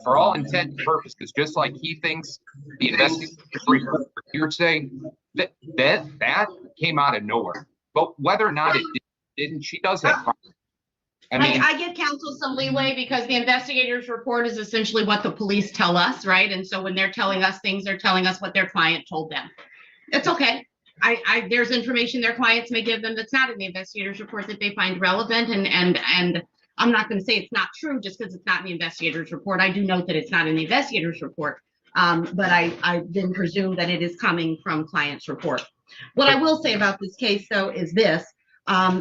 for all intent and purposes, just like he thinks the investigative report you're saying that came out of nowhere. But whether or not it didn't, she does have. I give counsel some leeway because the investigator's report is essentially what the police tell us, right? And so when they're telling us things, they're telling us what their client told them. It's okay. There's information their clients may give them that's not in the investigator's report that they find relevant, and I'm not going to say it's not true just because it's not in the investigator's report. I do note that it's not in the investigator's report, but I then presume that it is coming from client's report. What I will say about this case, though, is this.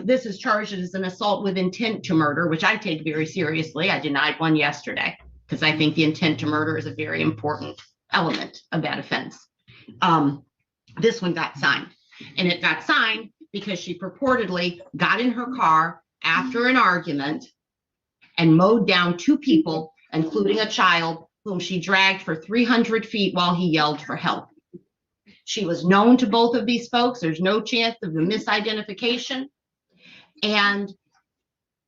This is charged as an assault with intent to murder, which I take very seriously. I denied one yesterday because I think the intent to murder is a very important element of that offense. This one got signed, and it got signed because she purportedly got in her car after an argument and mowed down two people, including a child whom she dragged for 300 feet while he yelled for help. She was known to both of these folks. There's no chance of a misidentification. And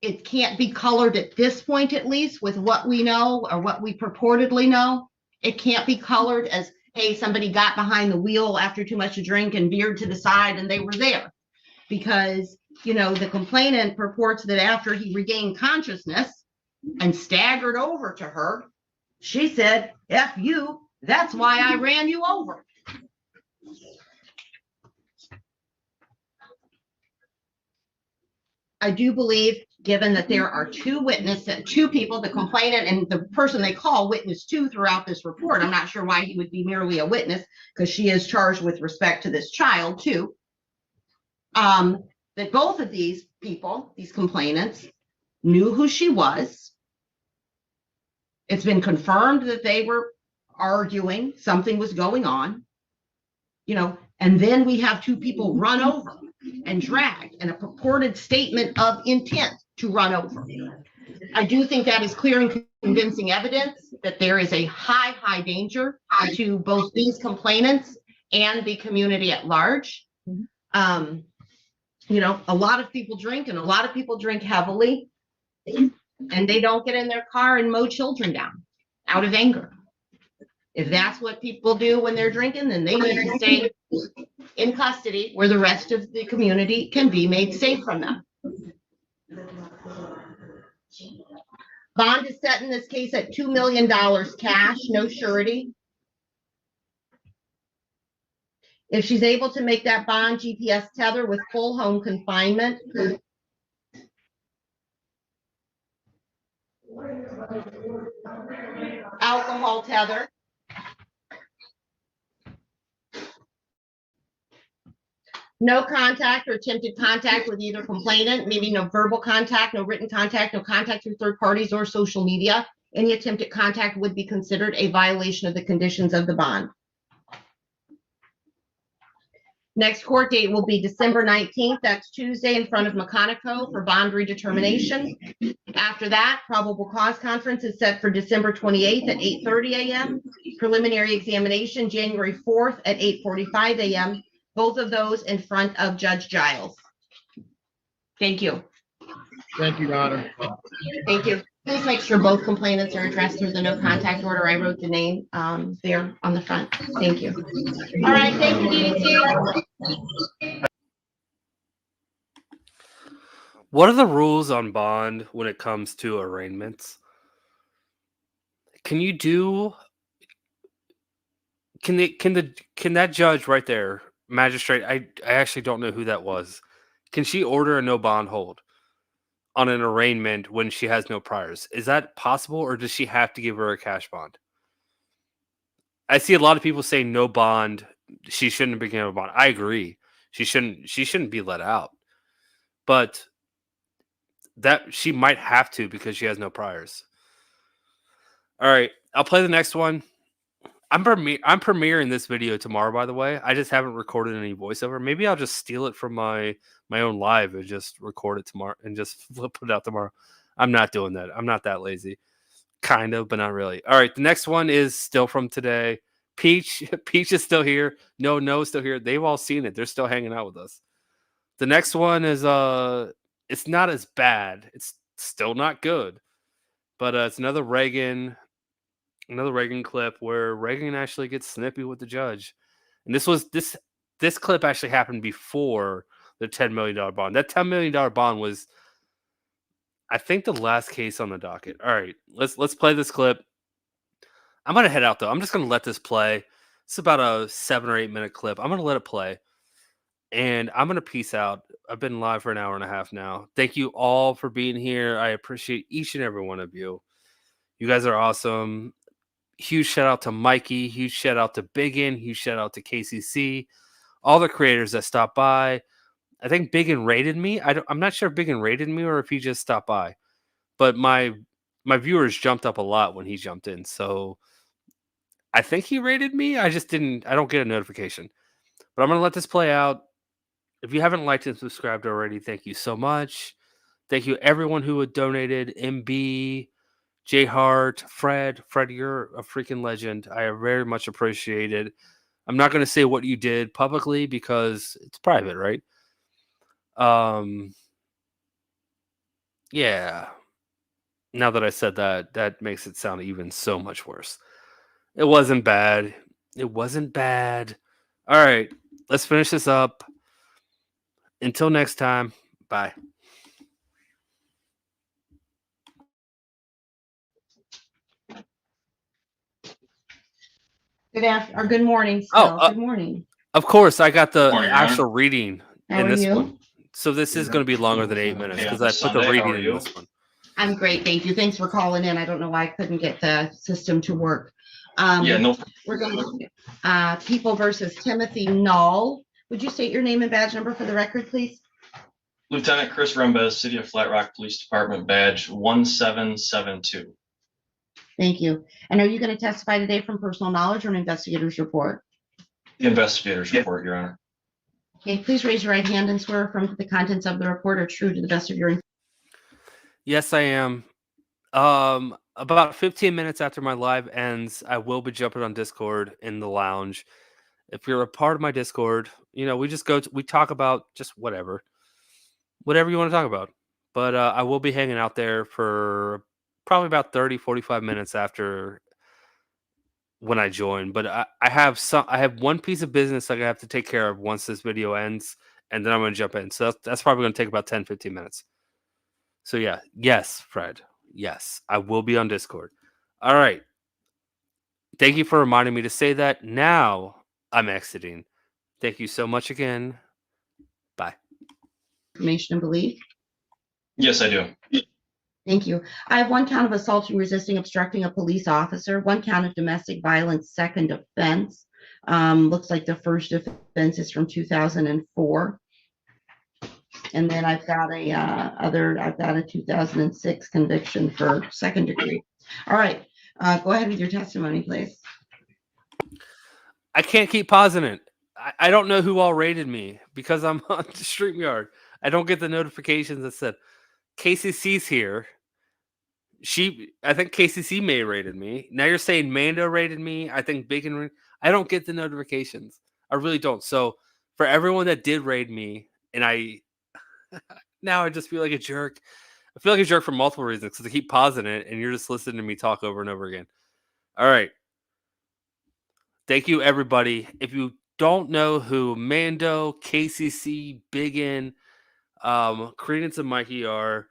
it can't be colored at this point, at least with what we know or what we purportedly know. It can't be colored as, hey, somebody got behind the wheel after too much to drink and veered to the side and they were there. Because, you know, the complainant purports that after he regained consciousness and staggered over to her, she said, F you, that's why I ran you over. I do believe, given that there are two witnesses, two people, the complainant and the person they call witness two throughout this report. I'm not sure why he would be merely a witness because she is charged with respect to this child too. That both of these people, these complainants, knew who she was. It's been confirmed that they were arguing, something was going on, you know, and then we have two people run over and dragged and a purported statement of intent to run over. I do think that is clear and convincing evidence that there is a high danger to both these complainants and the community at large. You know, a lot of people drink and a lot of people drink heavily and they don't get in their car and mow children down out of anger. If that's what people do when they're drinking, then they need to stay in custody where the rest of the community can be made safe from them. Bond is set in this case at $2 million cash, no surety. If she's able to make that bond GPS tether with full home confinement, alcohol tether, no contact or attempted contact with either complainant, meaning no verbal contact, no written contact, no contact through third parties or social media. Any attempted contact would be considered a violation of the conditions of the bond. Next court date will be December 19th. That's Tuesday in front of Mechanico for bond redetermination. After that, probable cause conference is set for December 28th at 8:30 a.m. Preliminary examination, January 4th at 8:45 a.m. Both of those in front of Judge Giles. Thank you. Thank you, Your Honor. Thank you. Please make sure both complainants are addressed through the no contact order. I wrote the name there on the front. Thank you. All right, thank you, DDT. What are the rules on bond when it comes to arraignments? Can that judge right there, magistrate? I actually don't know who that was. Can she order a no bond hold on an arraignment when she has no priors? Is that possible, or does she have to give her a cash bond? I see a lot of people saying no bond. She shouldn't be given a bond. I agree. She shouldn't be let out. But that she might have to because she has no priors. All right, I'll play the next one. I'm premiering this video tomorrow, by the way. I just haven't recorded any voiceover. Maybe I'll just steal it from my own live and just record it tomorrow and just put it out tomorrow. I'm not doing that. I'm not that lazy. Kind of, but not really. All right, the next one is still from today. Peach is still here. No is still here. They've all seen it. They're still hanging out with us. The next one is it's not as bad. It's still not good, but it's another Reagan clip where Reagan actually gets snippy with the judge. And this clip actually happened before the $10 million bond. That $10 million bond was, I think, the last case on the docket. All right, let's play this clip. I'm gonna head out though. I'm just gonna let this play. It's about a 7 or 8 minute clip. I'm gonna let it play, and I'm gonna peace out. I've been live for an hour and a half now. Thank you all for being here. I appreciate each and every one of you. You guys are awesome. Huge shout out to Mikey. Huge shout out to Biggin. Huge shout out to KCC. All the creators that stopped by. I think Biggin rated me. I'm not sure if Biggin rated me or if he just stopped by. But my viewers jumped up a lot when he jumped in. So I think he rated me. I don't get a notification. But I'm going to let this play out. If you haven't liked and subscribed already, thank you so much. Thank you everyone who had donated. MB, J Hart, Fred, you're a freaking legend. I very much appreciate it. I'm not going to say what you did publicly because it's private, right? Yeah. Now that I said that, that makes it sound even so much worse. It wasn't bad. It wasn't bad. All right, let's finish this up. Until next time, bye. Good morning. Still. Good morning. Of course, I got the Morning, actual reading How in are this you? one. So this is going to be longer than 8 minutes because I put the reading in this one. I'm great, thank you. Thanks for calling in. I don't know why I couldn't get the system to work. We're going to People versus Timothy Null. Would you state your name and badge number for the record, please? Lieutenant Chris Rumbez, City of Flat Rock Police Department, badge 1772. Thank you. And are you going to testify today from personal knowledge or an investigator's report? The investigator's report, Your Honor. Okay, please raise your right hand and swear from the contents of the report are true to the best of your information. Yes, I am. About 15 minutes after my live ends, I will be jumping on Discord in the lounge. If you're a part of my Discord, we just we talk about just whatever you want to talk about. But I will be hanging out there for probably about 30-45 minutes after when I join. But I have one piece of business I have to take care of once this video ends, and then I'm going to jump in. So that's probably going to take about 10-15 minutes. So yeah, yes, Fred. Yes, I will be on Discord. All right. Thank you for reminding me to say that. Now I'm exiting. Thank you so much again. Bye. Information and belief. Yes, I do. Thank you. I have one count of assaulting, resisting, obstructing a police officer, one count of domestic violence, second offense. Looks like the first offense is from 2004. And then I've got a 2006 conviction for second degree. All right, go ahead with your testimony, please. I can't keep pausing it. I don't know who all rated me because I'm on the StreamYard. I don't get the notifications that said KCC's here. I think KCC may have rated me. Now you're saying Mando rated me. I think Bacon. I don't get the notifications. I really don't. So for everyone that did raid me, and I now I just feel like a jerk. I feel like a jerk for multiple reasons because I keep pausing it, and you're just listening to me talk over and over again. All right. Thank you, everybody. If you don't know who Mando, KCC, Biggin, Credence, and Mikey are,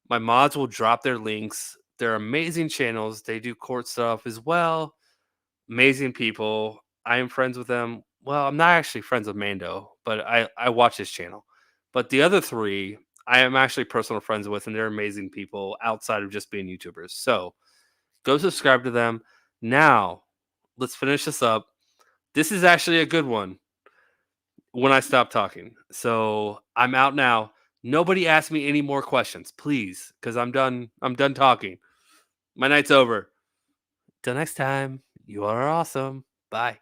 my mods will drop their links. They're amazing channels. They do court stuff as well. Amazing people. I am friends with them. Well, I'm not actually friends with Mando, but I watch his channel. But the other three, I am actually personal friends with, and they're amazing people outside of just being YouTubers. So go subscribe to them. Now, let's finish this up. This is actually a good one when I stop talking. So I'm out now. Nobody ask me any more questions, please, because I'm done talking. My night's over. Till next time, you are awesome. Bye.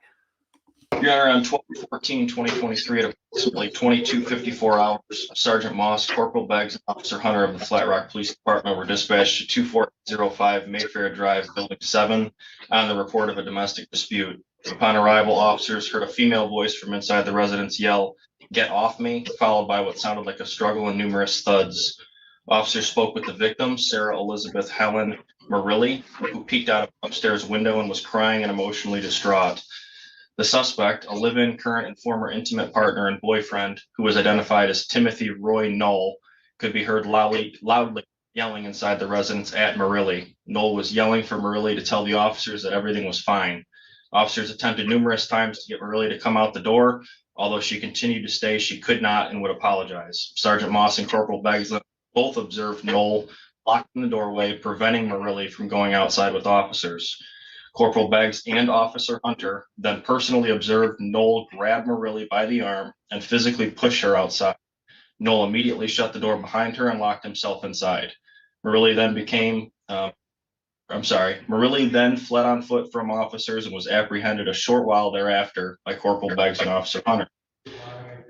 Your Honor, on 12/14/2023 at approximately 22:54 hours, Sergeant Moss, Corporal Beggs, and Officer Hunter of the Flat Rock Police Department were dispatched to 2405 Mayfair Drive, Building 7, on the report of a domestic dispute. Upon arrival, officers heard a female voice from inside the residence yell, "Get off me," followed by what sounded like a struggle and numerous thuds. Officers spoke with the victim, Sarah Elizabeth Helen Murilli, who peeked out of an upstairs window and was crying and emotionally distraught. The suspect, a live-in, current, and former intimate partner and boyfriend, who was identified as Timothy Roy Knoll, could be heard loudly yelling inside the residence at Murilli. Knoll was yelling for Murilli to tell the officers that everything was fine. Officers attempted numerous times to get Murilli to come out the door. Although she continued to stay, she could not and would apologize. Sergeant Moss and Corporal Beggs both observed Knoll locked in the doorway, preventing Murilli from going outside with officers. Corporal Beggs and Officer Hunter then personally observed Knoll grab Murilli by the arm and physically push her outside. Knoll immediately shut the door behind her and locked himself inside. Murilli then fled on foot from officers and was apprehended a short while thereafter by Corporal Beggs and Officer Hunter.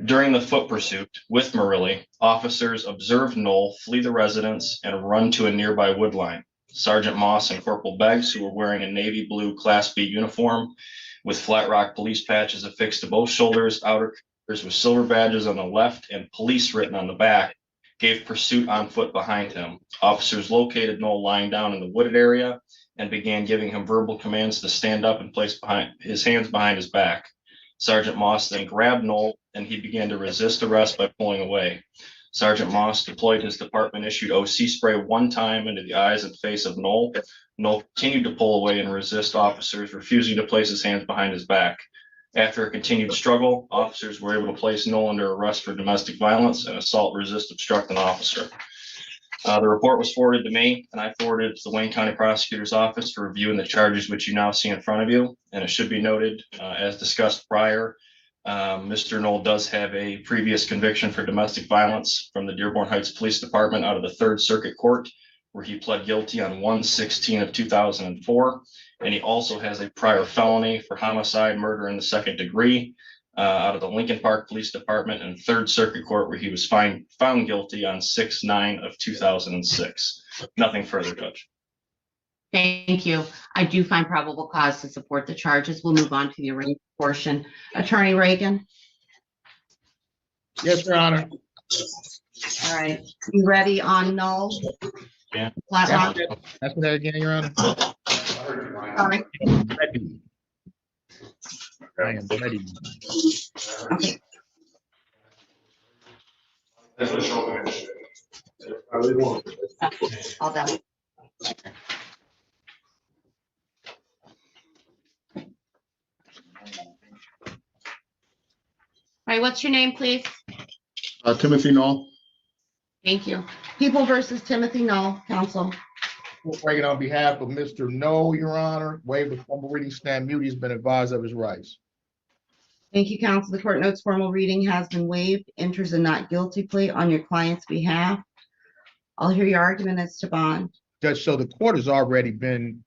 During the foot pursuit with Murilli, officers observed Knoll flee the residence and run to a nearby woodline. Sergeant Moss and Corporal Beggs, who were wearing a navy blue Class B uniform with Flat Rock police patches affixed to both shoulders, outer collars with silver badges on the left and police written on the back, gave pursuit on foot behind him. Officers located Knoll lying down in the wooded area and began giving him verbal commands to stand up and place his hands behind his back. Sergeant Moss then grabbed Knoll and he began to resist arrest by pulling away. Sergeant Moss deployed his department-issued OC spray one time into the eyes and face of Knoll. Knoll continued to pull away and resist officers, refusing to place his hands behind his back. After a continued struggle, officers were able to place Knoll under arrest for domestic violence and assault, resist, obstruct an officer. The report was forwarded to me, and I forwarded it to the Wayne County Prosecutor's Office for review in the charges which you now see in front of you. And it should be noted, as discussed prior, Mr. Knoll does have a previous conviction for domestic violence from the Dearborn Heights Police Department out of the Third Circuit Court, where he pled guilty on 1/16/2004. And he also has a prior felony for homicide, murder in the second degree, out of the Lincoln Park Police Department and Third Circuit Court, where he was found guilty on 6/9/2006. Nothing further, Judge. Thank you. I do find probable cause to support the charges. We'll move on to the arraignment portion. Attorney Reagan. Yes, Your Honor. All right. You ready on Knoll? Yeah. Flat Rock? That's what that again, Your Honor. Sorry. Ready. I am ready. Okay. All done. All right, what's your name, please? Timothy Knoll. Thank you. People versus Timothy Knoll, counsel. Reagan, on behalf of Mr. Knoll, Your Honor, waive the formal reading, stand mute. He's been advised of his rights. Thank you, counsel. The court notes formal reading has been waived. Enters a not guilty plea on your client's behalf. I'll hear your argument as to bond. Judge, so the court has already been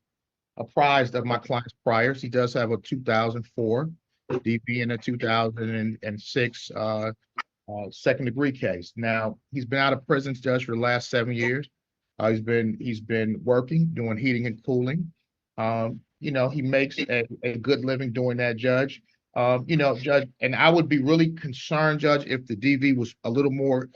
apprised of my client's priors. He does have a 2004 DV in a 2006 second degree case. Now, he's been out of prison, Judge, for the last 7 years. He's been working, doing heating and cooling. He makes a good living doing that, Judge. Judge, and I would be really concerned, Judge, if the DV was a little more,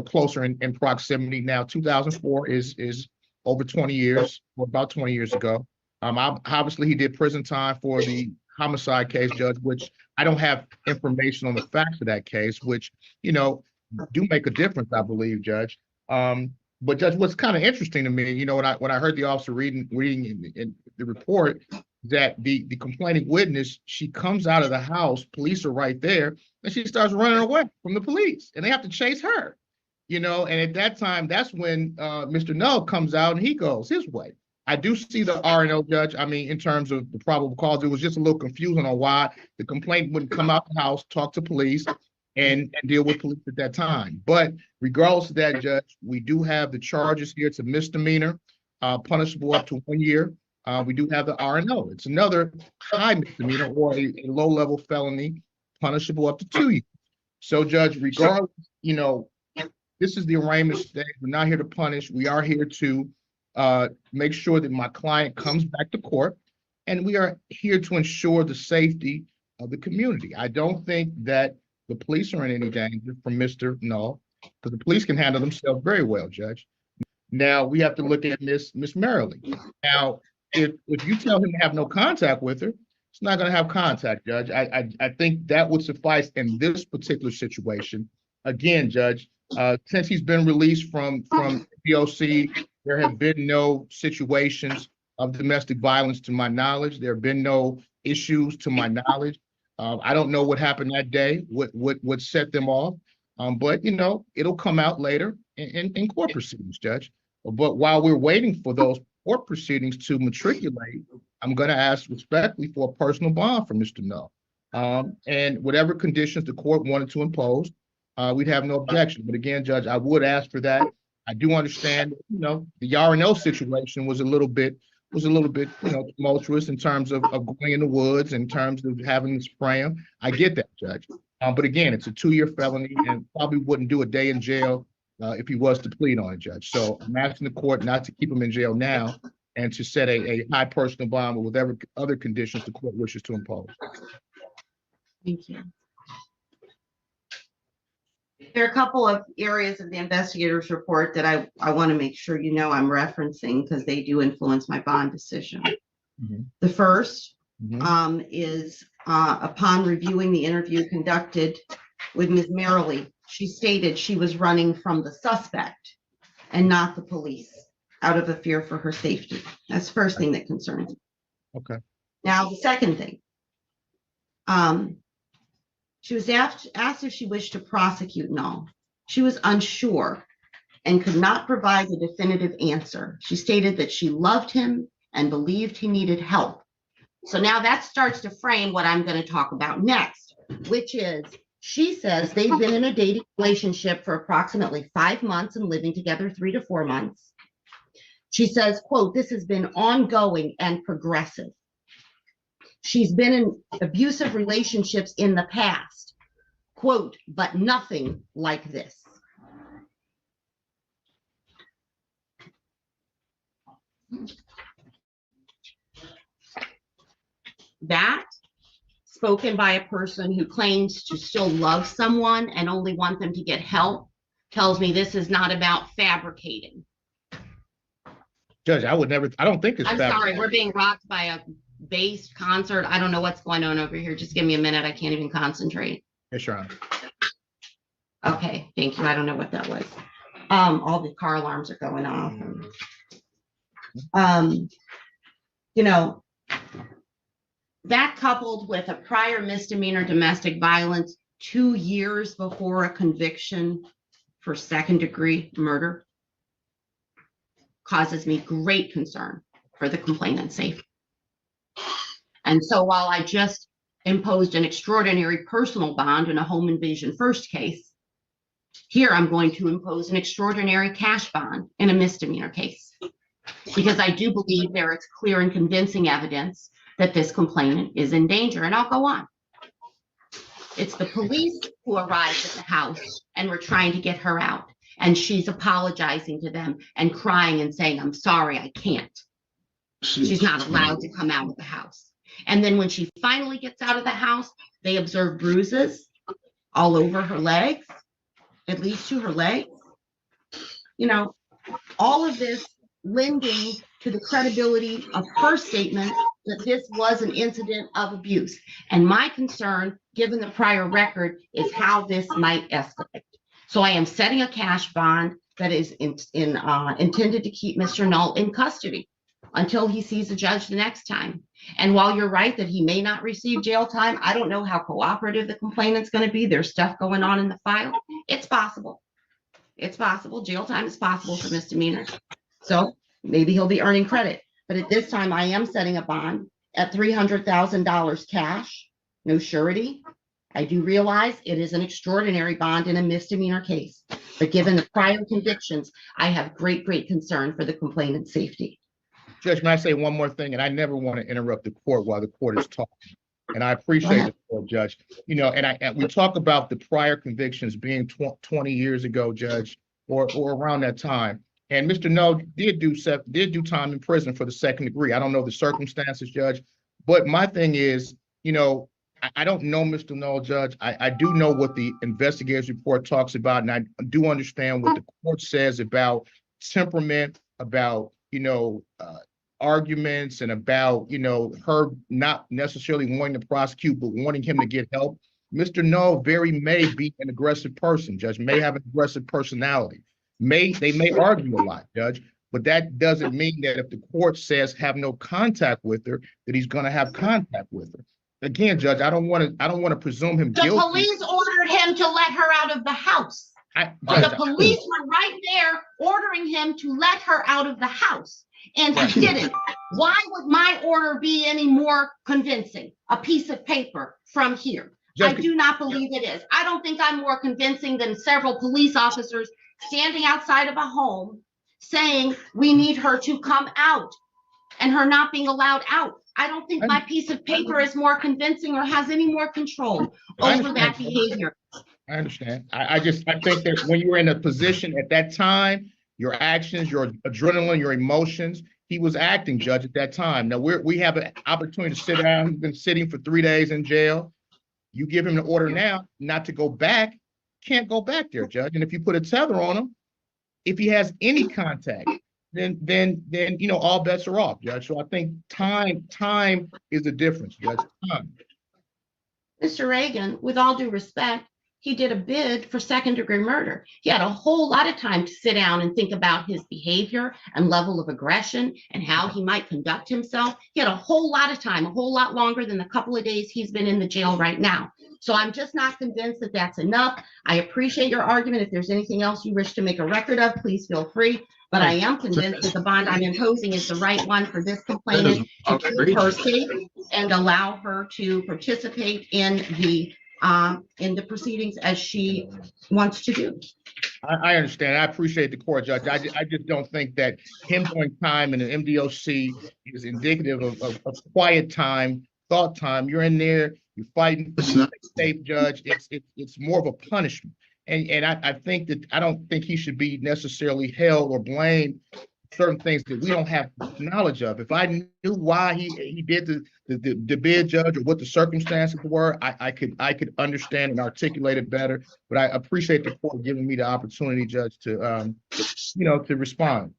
closer in proximity. Now, 2004 is over 20 years, or about 20 years ago. Obviously, he did prison time for the homicide case, Judge, which I don't have information on the facts of that case, which, do make a difference, I believe, Judge. But Judge, what's kind of interesting to me, when I heard the officer reading in the report, that the complaining witness, she comes out of the house, police are right there, and she starts running away from the police, and they have to chase her, and at that time, that's when Mr. Null comes out and he goes his way. I do see the R&O, Judge. I mean, in terms of the probable cause, it was just a little confusing on why the complainant wouldn't come out the house, talk to police, and deal with police at that time. But regardless of that, Judge, we do have the charges here. It's a misdemeanor, punishable up to 1 year. We do have the R&O. It's another high misdemeanor or a low-level felony, punishable up to 2 years. So, Judge, regardless, this is the arraignment stage. We're not here to punish. We are here to make sure that my client comes back to court, and we are here to ensure the safety of the community. I don't think that the police are in any danger from Mr. Null, because the police can handle themselves very well, Judge. Now, we have to look at Miss Merrily. Now, if you tell him to have no contact with her, it's not going to have contact, Judge. I think that would suffice in this particular situation. Again, Judge, since he's been released from POC, there have been no situations of domestic violence to my knowledge. There have been no issues to my knowledge. I don't know what happened that day, what set them off, but it'll come out later in court proceedings, Judge. But while we're waiting for those court proceedings to matriculate, I'm going to ask respectfully for a personal bond for Mr. Null. And whatever conditions the court wanted to impose, we'd have no objection. But again, Judge, I would ask for that. I do understand, the R&O situation was a little bit, tumultuous in terms of going in the woods, in terms of having to spray him. I get that, Judge. But again, it's a 2-year felony and probably wouldn't do a day in jail if he was to plead on it, Judge. So I'm asking the court not to keep him in jail now and to set a high personal bond with whatever other conditions the court wishes to impose. Thank you. There are a couple of areas of the investigator's report that I want to make sure I'm referencing, because they do influence my bond decision. Mm-hmm. The first Mm-hmm. is upon reviewing the interview conducted with Ms. Merrily, she stated she was running from the suspect and not the police out of a fear for her safety. That's the first thing that concerns me. Okay. Now, the second thing, she was asked if she wished to prosecute Null. She was unsure and could not provide a definitive answer. She stated that she loved him and believed he needed help. So now that starts to frame what I'm going to talk about next, which is, she says they've been in a dating relationship for approximately 5 months and living together 3 to 4 months. She says, quote, "This has been ongoing and progressive. She's been in abusive relationships in the past, quote, but nothing like this." That, spoken by a person who claims to still love someone and only want them to get help, tells me this is not about fabricating. Judge, I don't think it's I'm sorry, we're being rocked by a bass concert. I don't know what's going on over here. Just give me a minute. I can't even concentrate. Yes, Your Honor. Okay, thank you. I don't know what that was. All the car alarms are going off. That coupled with a prior misdemeanor domestic violence 2 years before a conviction for second-degree murder causes me great concern for the complainant's safety. And so while I just imposed an extraordinary personal bond in a home invasion first case, here I'm going to impose an extraordinary cash bond in a misdemeanor case, because I do believe there is clear and convincing evidence that this complainant is in danger. And I'll go on. It's the police who arrived at the house and were trying to get her out. And she's apologizing to them and crying and saying, I'm sorry, I can't. She's not allowed to come out of the house. And then when she finally gets out of the house, they observe bruises all over her legs, at least to her legs. You know, all of this lending to the credibility of her statement that this was an incident of abuse. And my concern, given the prior record, is how this might escalate. So I am setting a cash bond that is intended to keep Mr. Null in custody until he sees a judge the next time. And while you're right that he may not receive jail time, I don't know how cooperative the complainant's going to be. There's stuff going on in the file. It's possible. It's possible. Jail time is possible for misdemeanors. So maybe he'll be earning credit. But at this time, I am setting a bond at $300,000 cash, no surety. I do realize it is an extraordinary bond in a misdemeanor case. But given the prior convictions, I have great concern for the complainant's safety. Judge, may I say one more thing? And I never want to interrupt the court while the court is talking. And I appreciate the court, Judge. You know, and we talk about the prior convictions being 20 years ago, Judge, or around that time. And Mr. Null did do time in prison for the second degree. I don't know the circumstances, Judge, but my thing is, you know, I don't know Mr. Null, Judge. I do know what the investigator's report talks about, and I do understand what the court says about temperament, about, you know, arguments, and about, you know, her not necessarily wanting to prosecute, but wanting him to get help. Mr. Null may be an aggressive person, Judge, may have an aggressive personality. They may argue a lot, Judge, but that doesn't mean that if the court says have no contact with her, that he's going to have contact with her. Again, Judge, I don't want to presume him guilty. The police ordered him to let her out of the house. The police were right there ordering him to let her out of the house, and he didn't. Why would my order be any more convincing? A piece of paper from here. I do not believe it is. I don't think I'm more convincing than several police officers standing outside of a home saying we need her to come out and her not being allowed out. I don't think my piece of paper is more convincing or has any more control over that behavior. I understand. I think that when you were in a position at that time, your actions, your adrenaline, your emotions, he was acting, Judge, at that time. Now we have an opportunity to sit down. He's been sitting for 3 days in jail. You give him the order now not to go back, can't go back there, Judge. And if you put a tether on him, if he has any contact, then you know, all bets are off, Judge. So I think time is the difference, Judge. Time. Mr. Reagan, with all due respect, he did a bid for second-degree murder. He had a whole lot of time to sit down and think about his behavior and level of aggression and how he might conduct himself. He had a whole lot of time, a whole lot longer than the couple of days he's been in the jail right now. So I'm just not convinced that that's enough. I appreciate your argument. If there's anything else you wish to make a record of, please feel free. But I am convinced that the bond I'm imposing is the right one for this complainant to keep her safe and allow her to participate in the proceedings as she wants to do. I understand. I appreciate the court, Judge. I just don't think that him doing time in the MDOC is indicative of quiet time, thought time. You're in there, you're fighting for the safe, Judge. It's more of a punishment. And I think that I don't think he should be necessarily held or blamed for certain things that we don't have knowledge of. If I knew why he did the bid, Judge, or what the circumstances were, I could understand and articulate it better. But I appreciate the court giving me the opportunity, Judge, to to respond.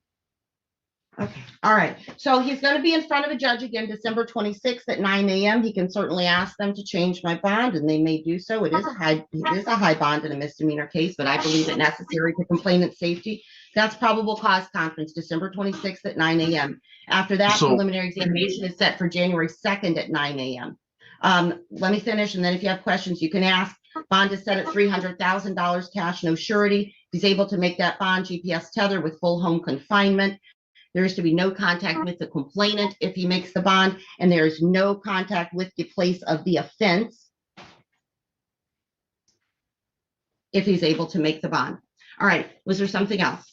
Okay. All right. So he's going to be in front of a judge again December 26th at 9 a.m. He can certainly ask them to change my bond, and they may do so. It is a high bond in a misdemeanor case, but I believe it necessary for complainant's safety. That's probable cause conference, December 26th at 9 a.m. After that, preliminary examination is set for January 2nd at 9 a.m. Let me finish, and then if you have questions, you can ask. Bond is set at $300,000 cash, no surety. He's able to make that bond GPS tether with full home confinement. There is to be no contact with the complainant if he makes the bond, and there is no contact with the place of the offense if he's able to make the bond. All right. Was there something else?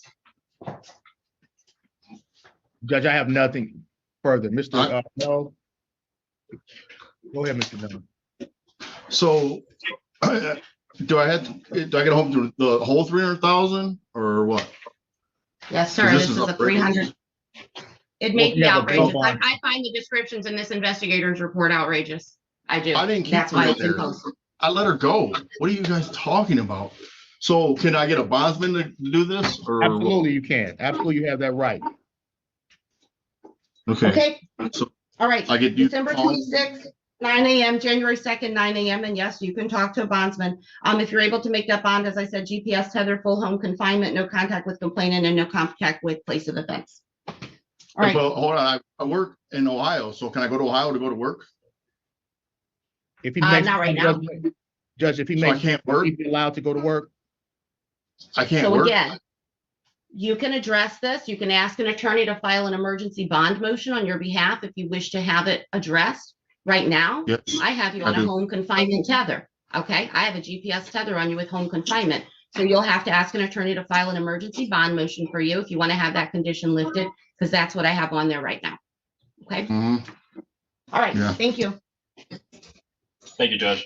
Judge, I have nothing further. Mr. No. Go ahead, Mr. No. So Do I get home to the whole 300,000 or what? Yes, sir. This This is is a outrageous. 300. It Well, may if be you have a bail outrageous. bond- I find the descriptions in this investigator's report outrageous. I do. I didn't keep That's her why in it's in there. post. I let her go. What are you guys talking about? So can I get a bondsman to do this or? what? Absolutely, you can. Absolutely, you have that right. Okay. Okay, So all right. I get you. December 26th, 9 a.m., January 2nd, 9 a.m. And yes, you can talk to a bondsman. If you're able to make that bond, as I said, GPS tether, full home confinement, no contact with complainant, and no contact with place of offense. All right. Well, hold on. I work in Ohio, so can I go to Ohio to go to work? If he makes. Not right now. Judge, if he So I makes, can't work? he'd be allowed to go to work. I can't So work. again, you can address this. You can ask an attorney to file an emergency bond motion on your behalf if you wish to have it addressed. Right now, Yes, I have you I on a do. home confinement tether. Okay, I have a GPS tether on you with home confinement. So you'll have to ask an attorney to file an emergency bond motion for you if you want to have that condition lifted, because that's what I have on there right now. Okay, Mhm. all right, Yeah. thank you. Thank you, Judge.